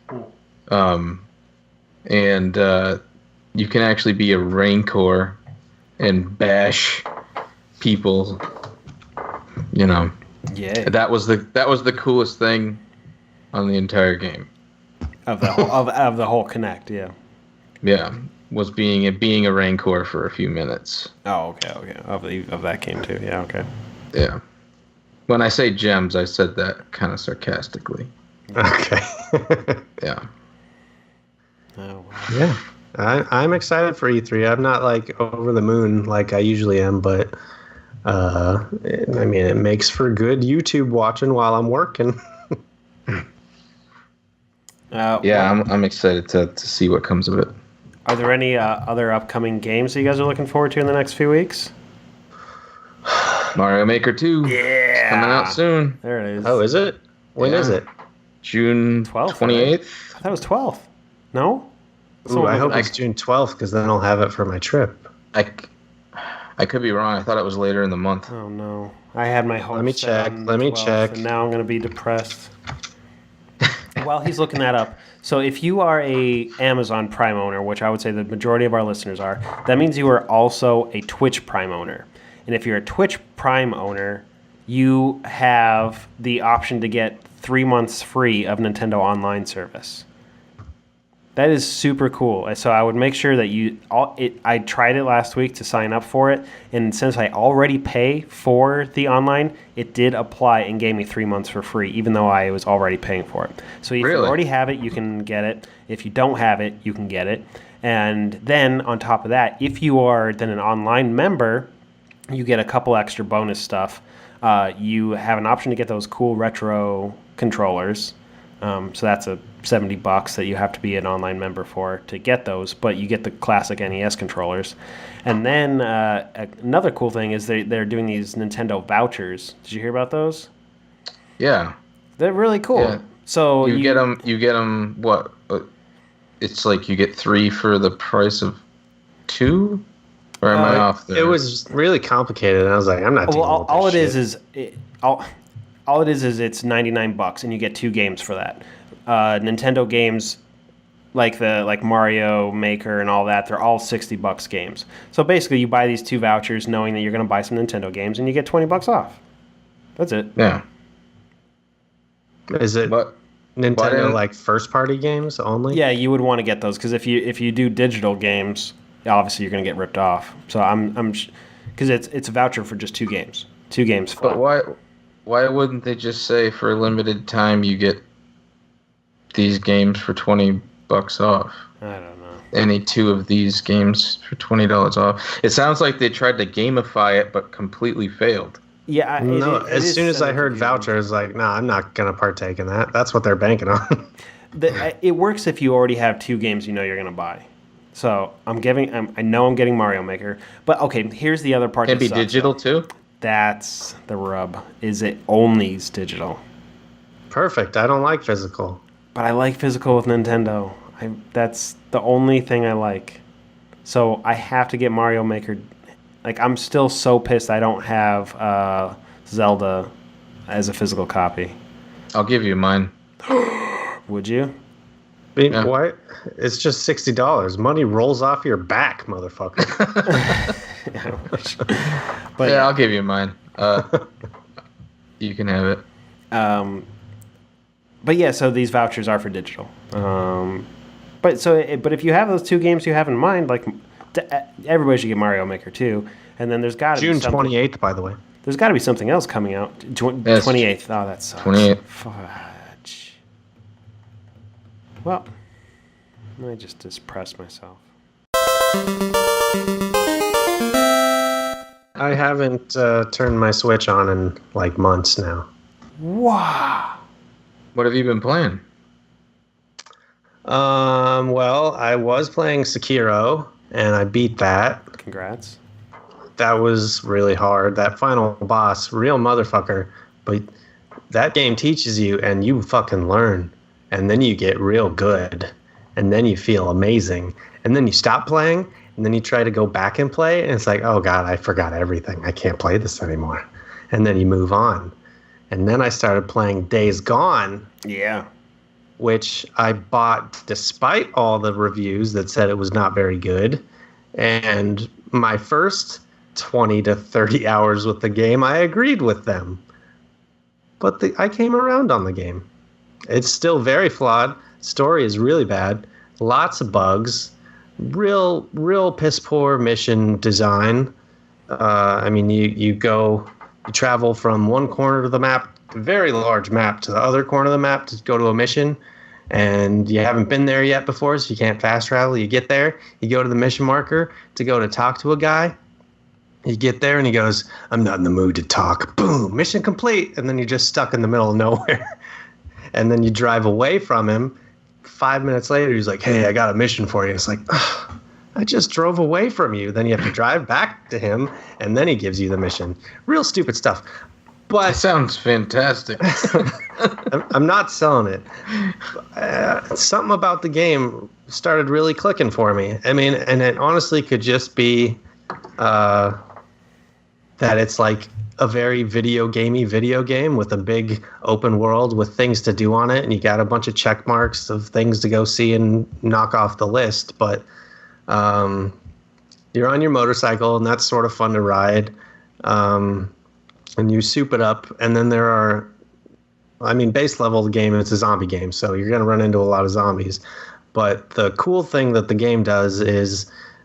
and you can actually be a Rancor and bash people. Yeah. That was the coolest thing on the entire game. Of the whole, of the whole Kinect, yeah. Yeah, was being a Rancor for a few minutes. Oh, okay. Of that game too. Yeah, okay. Yeah. When I say gems, I said that kind of sarcastically. Okay. Yeah. Oh, wow. Yeah. I'm excited for E3. I'm not like over the moon like I usually am, but it makes for good YouTube watching while I'm working. Yeah, I'm excited to see what comes of it. Are there any other upcoming games that you guys are looking forward to in the next few weeks? Mario Maker 2. Yeah. It's coming out soon. There it is. Oh, is it? When is it? June 12th, 28th. I thought it was 12th. No? Ooh, I hope it's June 12th, because then I'll have it for my trip. I could be wrong. I thought it was later in the month. Oh, no. I had my hopes. Let me check. Let me check. And now I'm going to be depressed. While he's looking that up, so if you are a Amazon Prime owner, which I would say the majority of our listeners are, that means you are also a Twitch Prime owner. And if you're a Twitch Prime owner, you have the option to get 3 months free of Nintendo Online service. That is super cool. So I would make sure that I tried it last week to sign up for it, and since I already pay for the online, it did apply and gave me 3 months for free, even though I was already paying for it. So if you already have it, you can get it. If you don't have it, you can get it. And then on top of that, if you are then an online member, you get a couple extra bonus stuff. You have an option to get those cool retro controllers. So that's a $70 that you have to be an online member for to get those, but you get the classic NES controllers. And then another cool thing is they're doing these Nintendo vouchers. Did you hear about those? Yeah, they're really cool. Yeah. So you get them. You get them. What? It's like you get 3 for the price of 2. Or am I off there? It was really complicated, and I was like, I'm not dealing with this all it shit. all it is it's $99, and you get 2 games for that. Nintendo games like Mario Maker and all that, they're all $60 games. So basically, you buy these 2 vouchers, knowing that you're going to buy some Nintendo games, and you get $20 off. That's it. Yeah. Is it Nintendo like first-party games only? Yeah, you would want to get those because if you do digital games, obviously you're going to get ripped off. So I'm because it's a voucher for just 2 games. 2 games flat. But why wouldn't they just say for a limited time you get these games for $20 off? I don't know. Any 2 of these games for $20 off. It sounds like they tried to gamify it but completely failed. Yeah. As soon as I heard vouchers, like, I'm not gonna partake in that. That's what they're banking on. It works if you already have 2 games you know you're going to buy. So I know I'm getting Mario Maker, but okay. Here's the other part. Can it be digital too? That's the rub. Is it only is digital? Perfect. I don't like physical. But I like physical with Nintendo. That's the only thing I like. So I have to get Mario Maker. Like, I'm still so pissed I don't have Zelda as a physical copy. I'll give you mine. Would you? I mean, what? It's just $60. Money rolls off your back, motherfucker. But yeah, I'll give you mine. You can have it. But yeah, so these vouchers are for digital. But if you have those 2 games you have in mind, like everybody should get Mario Maker 2, and then there's got to be June 28th, by the way. There's got to be something else coming out. 28th. Oh, that sucks. 28th. Fudge. Well, I just depressed myself. I haven't turned my Switch on in like months now. Wow. What have you been playing? Well, I was playing Sekiro, and I beat that. Congrats. That was really hard. That final boss, real motherfucker. But that game teaches you, and you fucking learn. And then you get real good. And then you feel amazing. And then you stop playing, and then you try to go back and play, and it's like, oh God, I forgot everything. I can't play this anymore. And then you move on. And then I started playing Days Gone. Yeah. Which I bought despite all the reviews that said it was not very good. And my first 20 to 30 hours with the game, I agreed with them. But I came around on the game. It's still very flawed. Story is really bad. Lots of bugs. Real piss poor mission design. I mean, you travel from one corner of the map, a very large map, to the other corner of the map to go to a mission, and you haven't been there yet before, so you can't fast travel. You get there, you go to the mission marker to go to talk to a guy. You get there, and he goes, I'm not in the mood to talk. Boom, mission complete, and then you're just stuck in the middle of nowhere. And then you drive away from him. 5 minutes later, he's like, hey, I got a mission for you. It's like, oh, I just drove away from you. Then you have to drive back to him, and then he gives you the mission. Real stupid stuff. But that sounds fantastic. I'm not selling it. Something about the game started really clicking for me. I mean, and it honestly could just be that it's like a very video game with a big open world with things to do on it, and you got a bunch of check marks of things to go see and knock off the list. But you're on your motorcycle, and that's sort of fun to ride. And you soup it up, and then there are, I mean, base level of the game, it's a zombie game, so you're going to run into a lot of zombies. But the cool thing that the game does is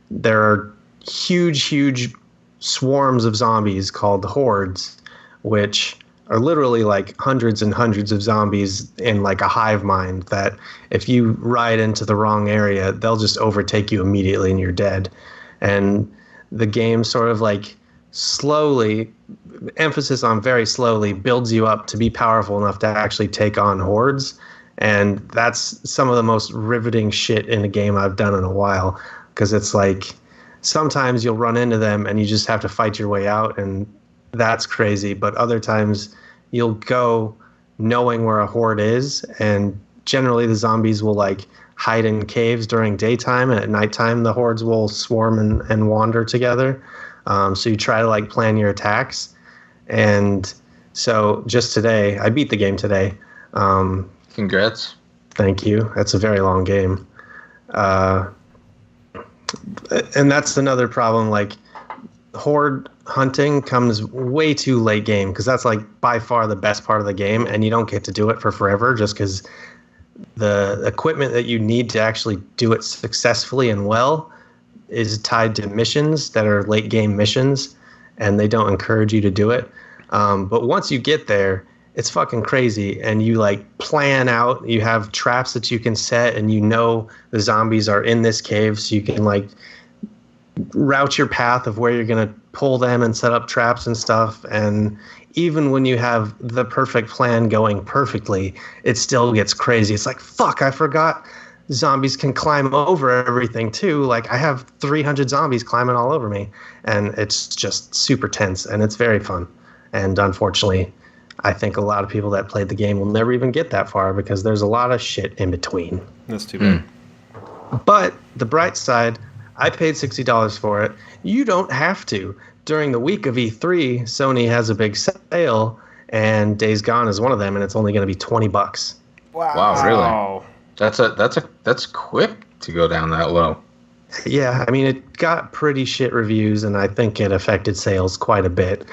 there are huge swarms of zombies called hordes, which are literally like hundreds and hundreds of zombies in like a hive mind that if you ride into the wrong area, they'll just overtake you immediately and you're dead. And the game sort of like slowly, emphasis on very slowly, builds you up to be powerful enough to actually take on hordes. And that's some of the most riveting shit in a game I've done in a while, because it's like sometimes you'll run into them and you just have to fight your way out, and that's crazy. But other times you'll go knowing where a horde is, and generally the zombies will like hide in caves during daytime, and at nighttime the hordes will swarm and wander together. So you try to like plan your attacks. And so just today, I beat the game today. Congrats. Thank you. That's a very long game. And that's another problem. Like, horde hunting comes way too late game, because that's like by far the best part of the game, and you don't get to do it for forever just because the equipment that you need to actually do it successfully and well is tied to missions that are late game missions, and they don't encourage you to do it. But once you get there, it's fucking crazy, and you like plan out, you have traps that you can set, and you know the zombies are in this cave, so you can like route your path of where you're going to pull them and set up traps and stuff. And even when you have the perfect plan going perfectly, it still gets crazy. It's like, fuck, I forgot zombies can climb over everything too. Like, I have 300 zombies climbing all over me, and it's just super tense, and it's very fun. And unfortunately, I think a lot of people that played the game will never even get that far, because there's a lot of shit in between. That's too bad. But the bright side, I paid $60 for it. You don't have to. During the week of E3, Sony has a big sale, and Days Gone is one of them, and it's only going to be $20. Wow, really? That's quick to go down that low. Yeah, I mean, it got pretty shit reviews, and I think it affected sales quite a bit.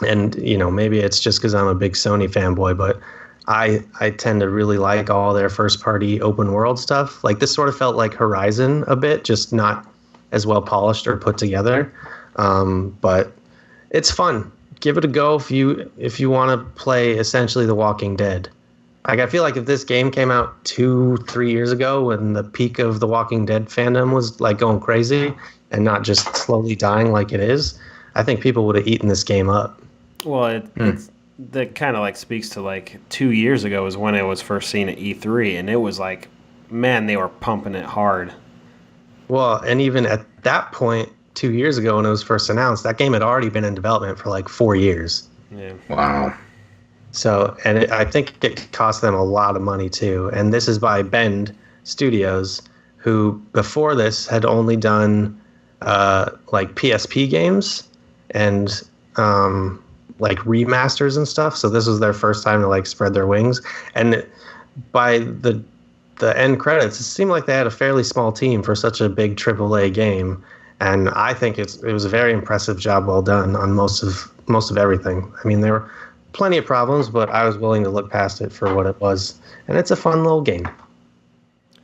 And you know, maybe it's just because I'm a big Sony fanboy, but I tend to really like all their first party open world stuff. Like, this sort of felt like Horizon a bit, just not as well polished or put together. But it's fun. Give it a go if you want to play essentially The Walking Dead. Like, I feel like if this game came out 2-3 years ago, when the peak of The Walking Dead fandom was like going crazy and not just slowly dying like it is, I think people would have eaten this game up. Well, it's that kind of like speaks to like 2 years ago is when it was first seen at E3, and it was like, man, they were pumping it hard. Well, and even at that point, 2 years ago when it was first announced, that game had already been in development for like 4 years. Yeah. Wow. So, and I think it cost them a lot of money too. And this is by Bend Studios, who before this had only done like PSP games and like remasters and stuff. So this was their first time to like spread their wings. And by the end credits, it seemed like they had a fairly small team for such a big AAA game. And I think it was a very impressive job, well done on most of everything. I mean, there were plenty of problems, but I was willing to look past it for what it was. And it's a fun little game.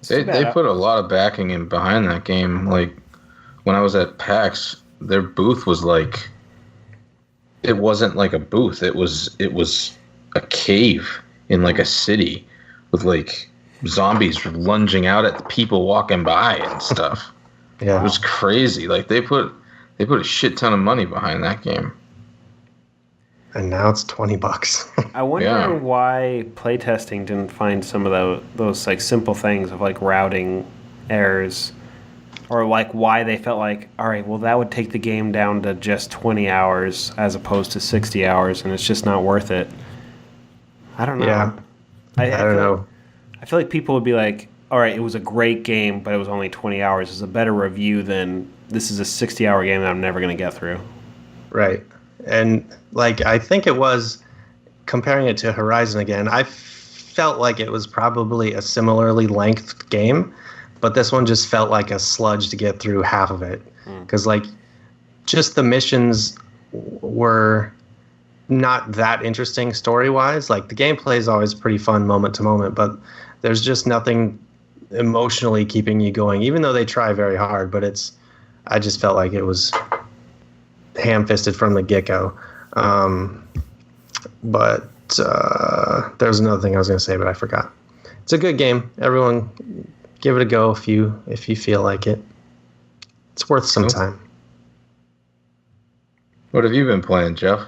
They put a lot of backing in behind that game. Like, when I was at PAX, their booth was like, it wasn't like a booth. It was a cave in like a city with like zombies lunging out at the people walking by and stuff. Yeah, it was crazy. Like, they put a shit ton of money behind that game. And now it's $20. I wonder why playtesting didn't find some of those like simple things of like routing errors, or like why they felt like, all right, well, that would take the game down to just 20 hours as opposed to 60 hours, and it's just not worth it. I don't know. Yeah, I don't know. I feel like people would be like, all right, it was a great game, but it was only 20 hours. It's a better review than this is a 60-hour game that I'm never going to get through. Right. And like, I think it was, comparing it to Horizon again, I felt like it was probably a similarly lengthed game, but this one just felt like a sludge to get through half of it. Because like, just the missions were not that interesting story-wise. Like, the gameplay is always pretty fun moment to moment, but there's just nothing emotionally keeping you going, even though they try very hard. But I just felt like it was ham-fisted from the get-go. But there was another thing I was going to say, but I forgot. It's a good game. Everyone, give it a go if you feel like it. It's worth some time. What have you been playing, Jeff?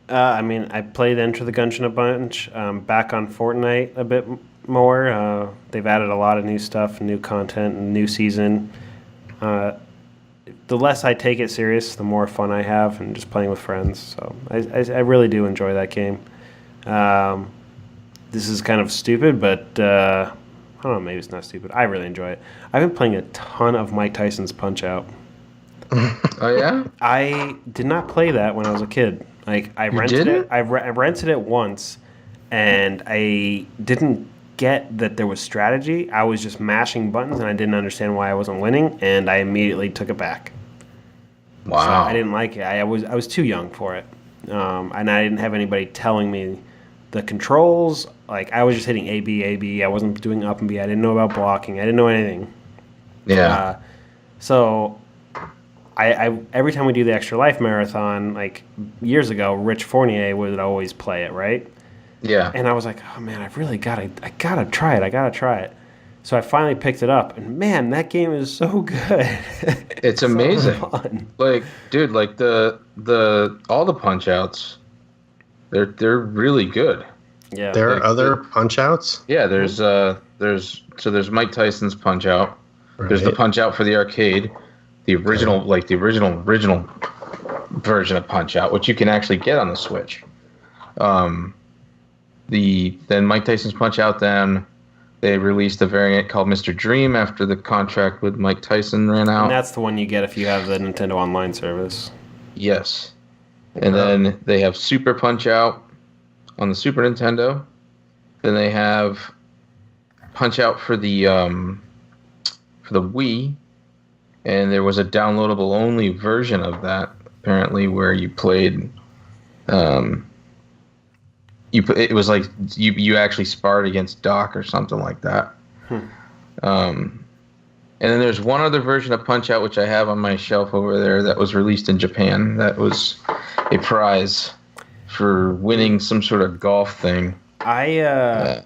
I played Enter the Gungeon a bunch. Back on Fortnite a bit more. They've added a lot of new stuff, new content, and new season. The less I take it serious, the more fun I have, and just playing with friends. So I really do enjoy that game. This is kind of stupid, but I don't know, maybe it's not stupid. I really enjoy it. I've been playing a ton of Mike Tyson's Punch-Out! Oh yeah? I did not play that when I was a kid. Like I rented it. I rented it once, and I didn't get that there was strategy. I was just mashing buttons, and I didn't understand why I wasn't winning, and I immediately took it back. Wow. So I didn't like it. I was too young for it, and I didn't have anybody telling me the controls. Like I was just hitting A B A B. I wasn't doing up and B. I didn't know about blocking. I didn't know anything. Yeah. So I every time we do the Extra Life marathon, like years ago, Rich Fournier would always play it, right? Yeah. And I was like, oh man, I gotta try it. So I finally picked it up, and man, that game is so good. It's amazing. So fun. Like, dude, like the all the punch outs, they're really good. Yeah. There are other punch outs? Yeah, there's Mike Tyson's Punch Out. Right. There's the Punch Out for the arcade, the original version of Punch Out, which you can actually get on the Switch. Then Mike Tyson's Punch Out. Then they released a variant called Mr. Dream after the contract with Mike Tyson ran out. And that's the one you get if you have the Nintendo Online service. Yes. And then they have Super Punch Out on the Super Nintendo. Then they have Punch Out for the Wii, and there was a downloadable only version of that apparently where you played. It was like you actually sparred against Doc or something like that. And then there's one other version of Punch Out which I have on my shelf over there that was released in Japan. That was a prize for winning some sort of golf thing. Out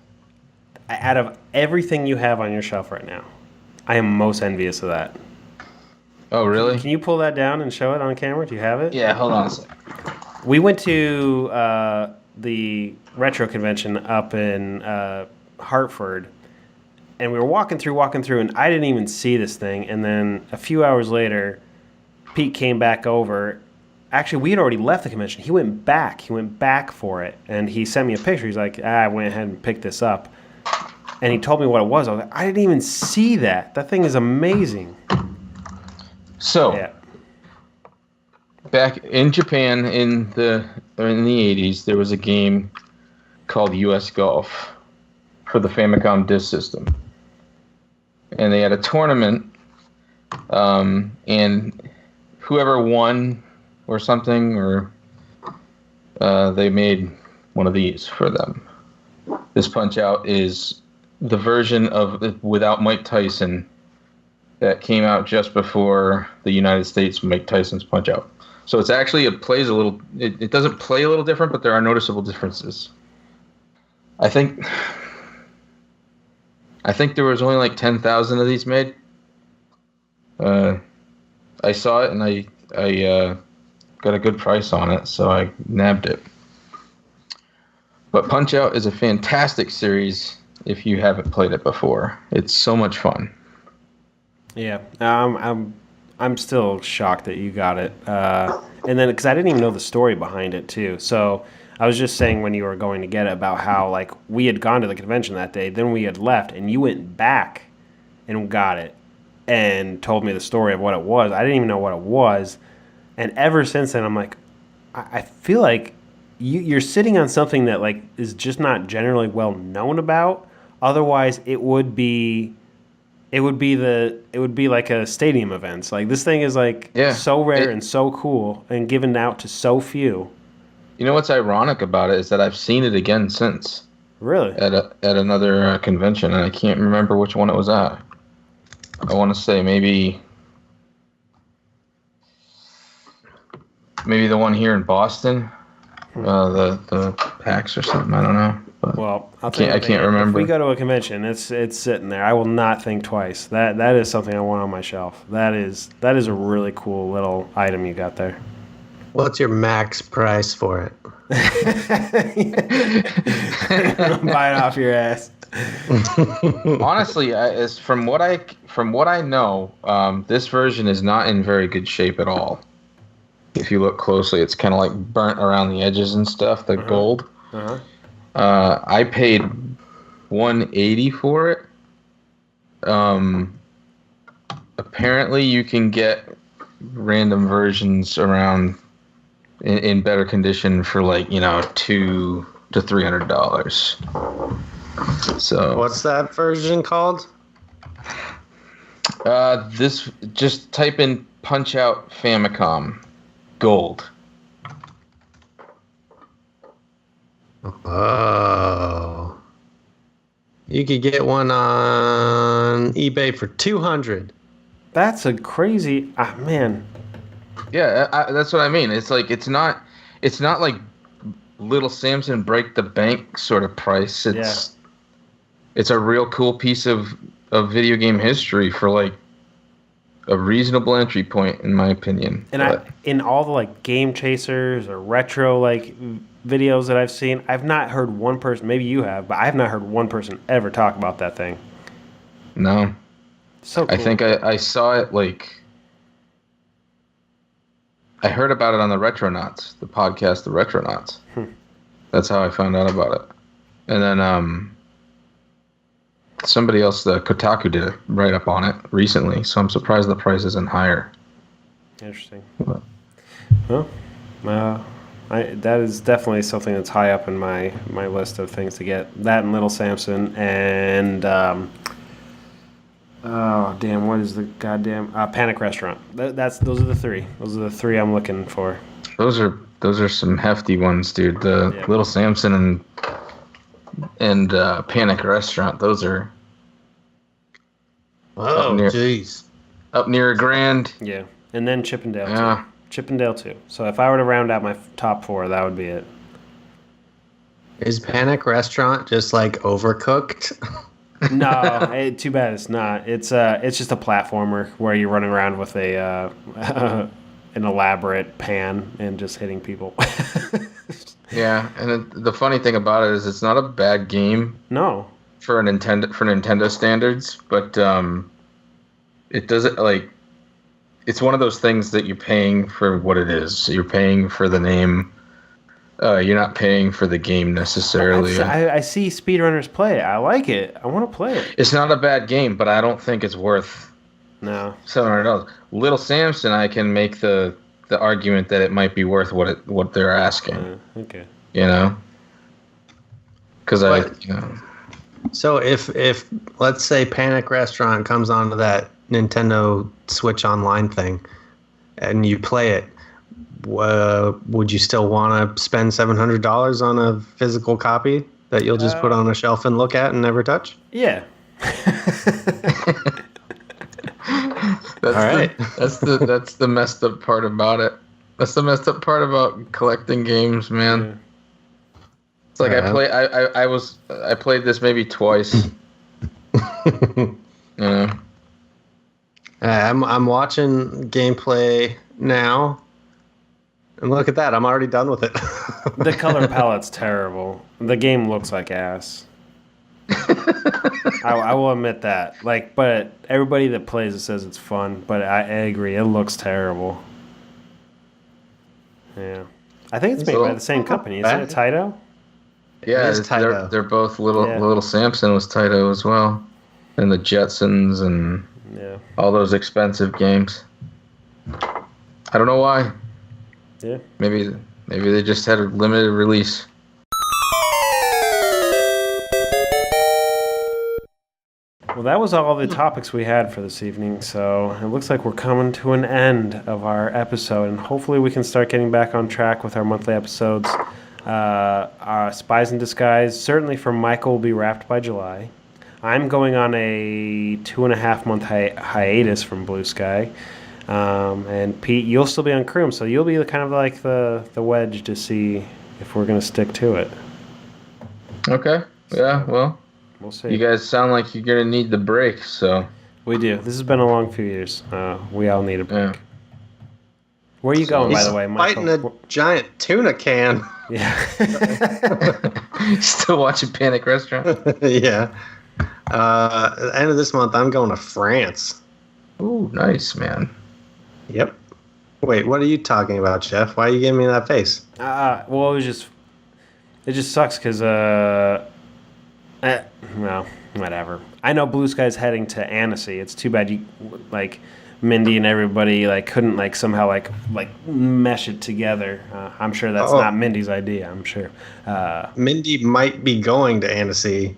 of everything you have on your shelf right now, I am most envious of that. Oh, really? Can you pull that down and show it on camera? Do you have it? Yeah, hold on a second. We went to the retro convention up in Hartford, and we were walking through, and I didn't even see this thing. And then a few hours later, Pete came back over. Actually, we had already left the convention. He went back. He went back for it, and he sent me a picture. He's like, I went ahead and picked this up. And he told me what it was. I was like, I didn't even see that. That thing is amazing. So, Yeah. back in Japan in the 80s, there was a game called US Golf for the Famicom Disk System. And they had a tournament, and whoever won or something, or they made one of these for them. This Punch Out is the version of without Mike Tyson that came out just before the United States Mike Tyson's Punch Out. So it's actually, it doesn't play a little different, but there are noticeable differences. I think there was only like 10,000 of these made. I saw it and I got a good price on it, so I nabbed it. But Punch Out is a fantastic series if you haven't played it before. It's so much fun. Yeah, I'm still shocked that you got it, and then because I didn't even know the story behind it too. So I was just saying when you were going to get it about how like we had gone to the convention that day, then we had left, and you went back and got it and told me the story of what it was. I didn't even know what it was, and ever since then I'm like, I feel like you're sitting on something that like is just not generally well known about. Otherwise, it would be like a stadium event. Like this thing is like so rare and so cool and given out to so few. You know what's ironic about it is that I've seen it again since. Really? at another convention, and I can't remember which one it was at. I want to say maybe the one here in Boston, the PAX or something. I don't know. But Well, I can't remember. If we go to a convention, it's sitting there. I will not think twice. That is something I want on my shelf. That is a really cool little item you got there. What's your max price for it? I'm buying off your ass. Honestly, as from what I know, this version is not in very good shape at all. If you look closely, it's kind of like burnt around the edges and stuff. The gold. I paid $180 for it. Apparently, you can get random versions around in better condition for like $200 to $300. So What's that version called? this just type in Punch Out Famicom Gold. Oh. You could get one on eBay for $200. That's a crazy man. Yeah, that's what I mean. It's like it's not like Little Samson break the bank sort of price. It's a real cool piece of video game history for like a reasonable entry point, in my opinion. And in all the like game chasers or retro like videos that I've seen, I've not heard one person. Maybe you have, but I have not heard one person ever talk about that thing. No, so cool. I think I saw it like. I heard about it on the Retronauts, the podcast, the Retronauts. That's how I found out about it. And then somebody else, the Kotaku, did a write-up on it recently, so I'm surprised the price isn't higher. Interesting. Well, that is definitely something that's high up in my list of things to get. That and Little Samson and... oh damn! What is the goddamn Panic Restaurant? Those are the three. Those are the three I'm looking for. Those are some hefty ones, dude. The Little Samson and Panic Restaurant. Those are. Oh, jeez. Up near a grand. Yeah, and then Chippendale. Yeah. Too. Chippendale too. So if I were to round out my top four, that would be it. Is Panic Restaurant just like Overcooked? No, too bad it's not. It's just a platformer where you're running around with a an elaborate pan and just hitting people. Yeah, and the funny thing about it is it's not a bad game. No. For Nintendo standards, but it doesn't like. It's one of those things that you're paying for what it is. You're paying for the name. You're not paying for the game necessarily. I see speedrunners play it. I like it. I want to play it. It's not a bad game, but I don't think it's worth $700. Little Samson, I can make the argument that it might be worth what they're asking. Okay. Because So if let's say Panic Restaurant comes onto that Nintendo Switch Online thing, and you play it. Would you still want to spend $700 on a physical copy that you'll just put on a shelf and look at and never touch? Yeah. All right. That's the messed up part about it. That's the messed up part about collecting games, man. Yeah. It's like I played this maybe twice. I'm watching gameplay now. And look at that, I'm already done with it. The color palette's terrible. The game looks like ass. I will admit that. But everybody that plays it says it's fun. But I agree, it looks terrible. Yeah, I think it's made by the same company. Isn't it Taito? Yeah, they're both Little Samson was Taito as well, and the Jetsons and all those expensive games. I don't know why. Yeah. Maybe they just had a limited release. Well, that was all the topics we had for this evening, so it looks like we're coming to an end of our episode, and hopefully we can start getting back on track with our monthly episodes. Spies in Disguise, certainly for Michael, will be wrapped by July. I'm going on a 2.5-month hiatus from Blue Sky. And Pete, you'll still be on KROOM, so you'll be kind of like the wedge to see if we're going to stick to it. Okay. Yeah, well, We'll see. you guys sound like you're going to need the break, so. We do. This has been a long few years. We all need a break. Yeah. Where are you going, by the way, Fighting Michael? a giant tuna can. Yeah. Still watching Panic Restaurant? Yeah. At the end of this month, I'm going to France. Ooh, nice, man. Yep. Wait, what are you talking about, Jeff? Why are you giving me that face? Well, it just sucks because, well, whatever. I know Blue Sky's heading to Annecy. It's too bad you, like, Mindy and everybody, like, couldn't, like, somehow, like mesh it together. I'm sure that's not Mindy's idea, I'm sure. Mindy might be going to Annecy,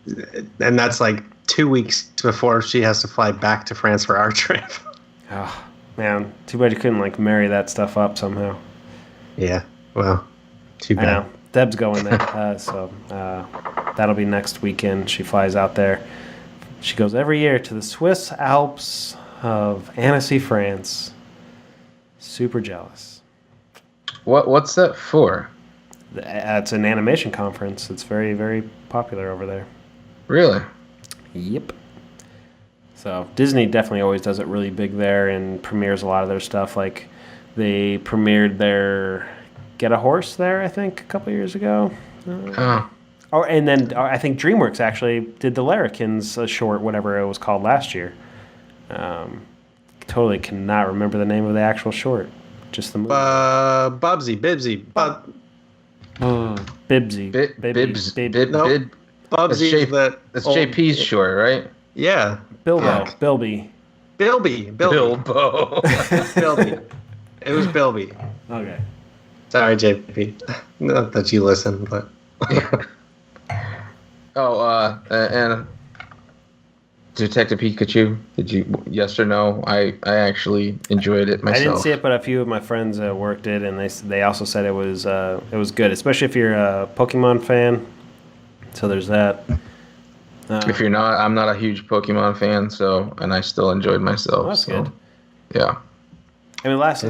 and that's, like, 2 weeks before she has to fly back to France for our trip. Oh, man. Too bad you couldn't, like, marry that stuff up somehow. Yeah, well, too bad. I know. Deb's going there, so that'll be next weekend. She flies out there. She goes every year to the Swiss Alps of Annecy, France. Super jealous. What's that for? It's an animation conference. It's very, very popular over there. Really? Yep. So Disney definitely always does it really big there and premieres a lot of their stuff. Like they premiered their Get a Horse there, I think, a couple years ago. And then I think DreamWorks actually did the Larrikins short, whatever it was called last year. Totally cannot remember the name of the actual short. Just the movie. Bibsy. Bibsy. Nope. Bubsy. That's JP's short, right? Yeah. Bilby. Bilby. Bilbo. Bilby. It was Bilby. Okay. Sorry, JP. Not that you listen, but. And Detective Pikachu, did you, yes or no? I actually enjoyed it myself. I didn't see it, but a few of my friends at work did, and they also said it was good, especially if you're a Pokemon fan. So there's that. If you're not, I'm not a huge Pokemon fan, and I still enjoyed myself. That's good. Yeah. I mean, last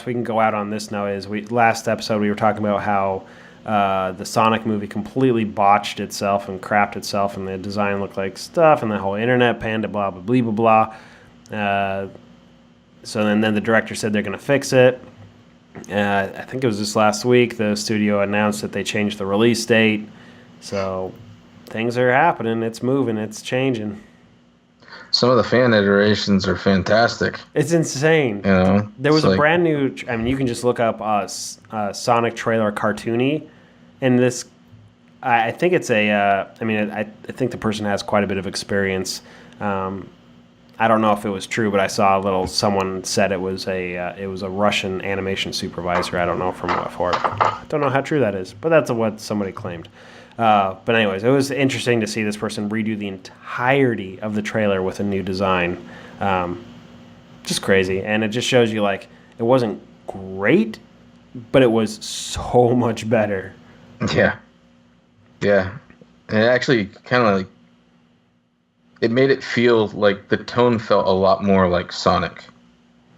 we can go out on this now is last episode we were talking about how the Sonic movie completely botched itself and crapped itself, and the design looked like stuff, and the whole internet panned it, blah blah blah blah blah. So then the director said they're going to fix it. I think it was this last week the studio announced that they changed the release date. So things are happening. It's moving. It's changing. Some of the fan iterations are fantastic. It's insane. You know, there was a brand new. I mean, you can just look up Sonic trailer cartoony, and this. I think it's a. I think the person has quite a bit of experience. I don't know if it was true, but I saw someone said it was a Russian animation supervisor. I don't know from what for. Don't know how true that is, but that's what somebody claimed. But anyways, it was interesting to see this person redo the entirety of the trailer with a new design. Just crazy. And it just shows you, like, it wasn't great, but it was so much better. Yeah. Yeah. And it actually kind of, like, it made it feel like the tone felt a lot more like Sonic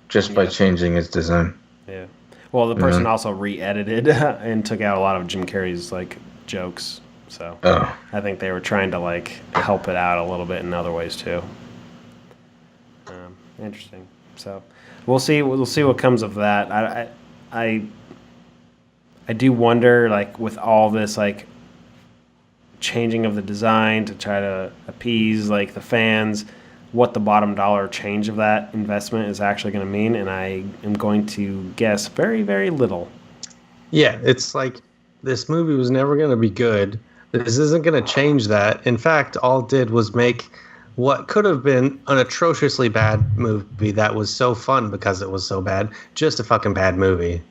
just by changing its design. Yeah. Well, the person also re-edited and took out a lot of Jim Carrey's, like, jokes. So I think they were trying to, like, help it out a little bit in other ways too. Interesting. So we'll see what comes of that. I do wonder, like, with all this, like, changing of the design to try to appease, like, the fans, what the bottom dollar change of that investment is actually going to mean, and I am going to guess very, very little. Yeah, it's like this movie was never going to be good. This isn't going to change that. In fact, all it did was make what could have been an atrociously bad movie that was so fun because it was so bad, just a fucking bad movie.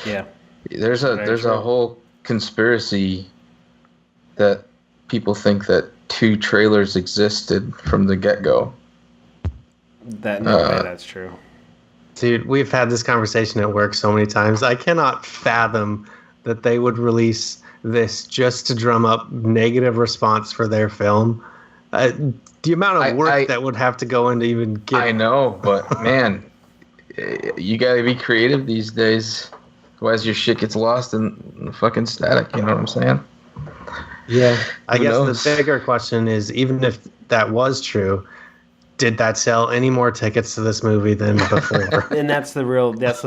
Yeah. There's a whole conspiracy that people think that 2 trailers existed from the get-go. That's true. Dude, we've had this conversation at work so many times. I cannot fathom that they would release this just to drum up negative response for their film. The amount of work that would have to go into even get. I know, but man, you gotta be creative these days. Otherwise, your shit gets lost in fucking static. You know what I'm saying? Yeah. I Who guess knows? the bigger question is, even if that was true, did that sell any more tickets to this movie than before? And that's the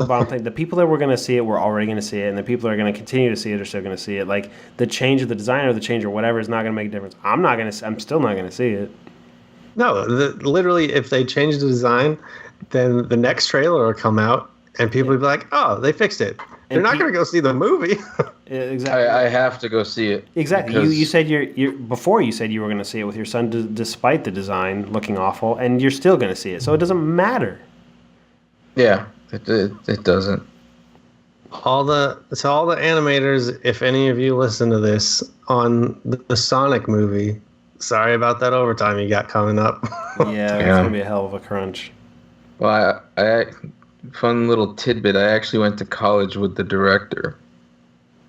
bottom thing. The people that were going to see it were already going to see it, and the people that are going to continue to see it are still going to see it. Like, the change of the design or the change or whatever is not going to make a difference. I'm still not going to see it. No, literally, if they change the design, then the next trailer will come out, and people will be like, "Oh, they fixed it." They're not going to go see the movie. Exactly. I have to go see it. Exactly. You said before you said you were going to see it with your son, despite the design looking awful, and you're still going to see it. So it doesn't matter. Yeah, it doesn't. All the animators, if any of you listen to this on the Sonic movie, sorry about that overtime you got coming up. Yeah, it's going to be a hell of a crunch. Well, I fun little tidbit. I actually went to college with the director.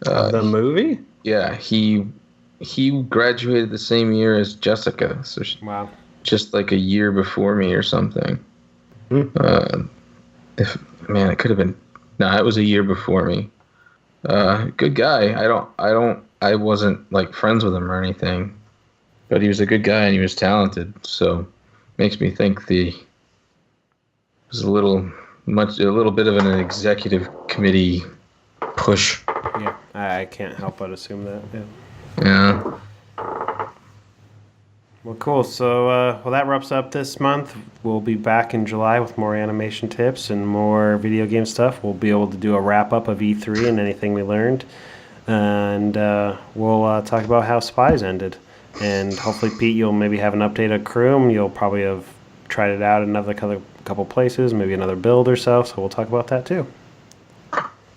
The movie? Yeah, he graduated the same year as Jessica, so Wow. just like a year before me or something. Hmm. It could have been. No, it was a year before me. Good guy. I wasn't like friends with him or anything, but he was a good guy and he was talented. So makes me think it was a little bit of an executive committee push. Yeah, I can't help but assume that. Yeah. Yeah. Well, cool. So, that wraps up this month. We'll be back in July with more animation tips and more video game stuff. We'll be able to do a wrap-up of E3 and anything we learned. And we'll talk about how Spies ended. And hopefully, Pete, you'll maybe have an update of KROOM. You'll probably have tried it out in another couple places, maybe another build or so. So we'll talk about that, too.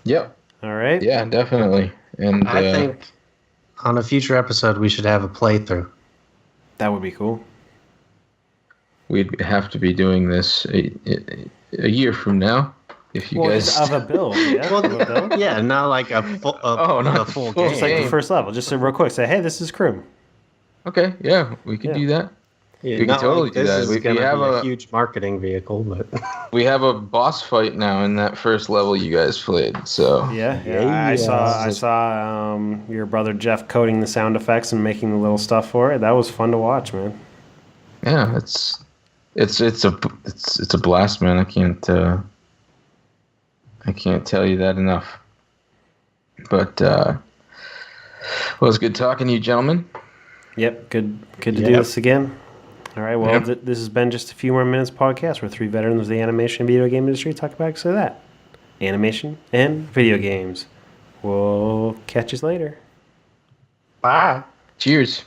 Yep. All right? Yeah, definitely. And I think on a future episode we should have a playthrough. That would be cool. we'd have to be doing this a year from now. If you guys of a build, yeah. Well, of a build. Yeah, not like a full, not a full full game. Just like the game. first level. Just real quick, say, hey, this is KROOM. Okay, yeah, we could do that. Yeah, we could not totally like do this that. is We gonna have be a a huge marketing vehicle, but we have a boss fight now in that first level you guys played. So Yeah. Yeah. I saw your brother Jeff coding the sound effects and making the little stuff for it. That was fun to watch, man. yeah, it's a blast, man. I can't tell you that enough. But well, it's good talking to you, gentlemen. Yep. Good to do this again. All right. Well, this has been just a few more minutes podcast where three veterans of the animation and video game industry talk about that animation and video games. We'll catch you later. bye. Cheers.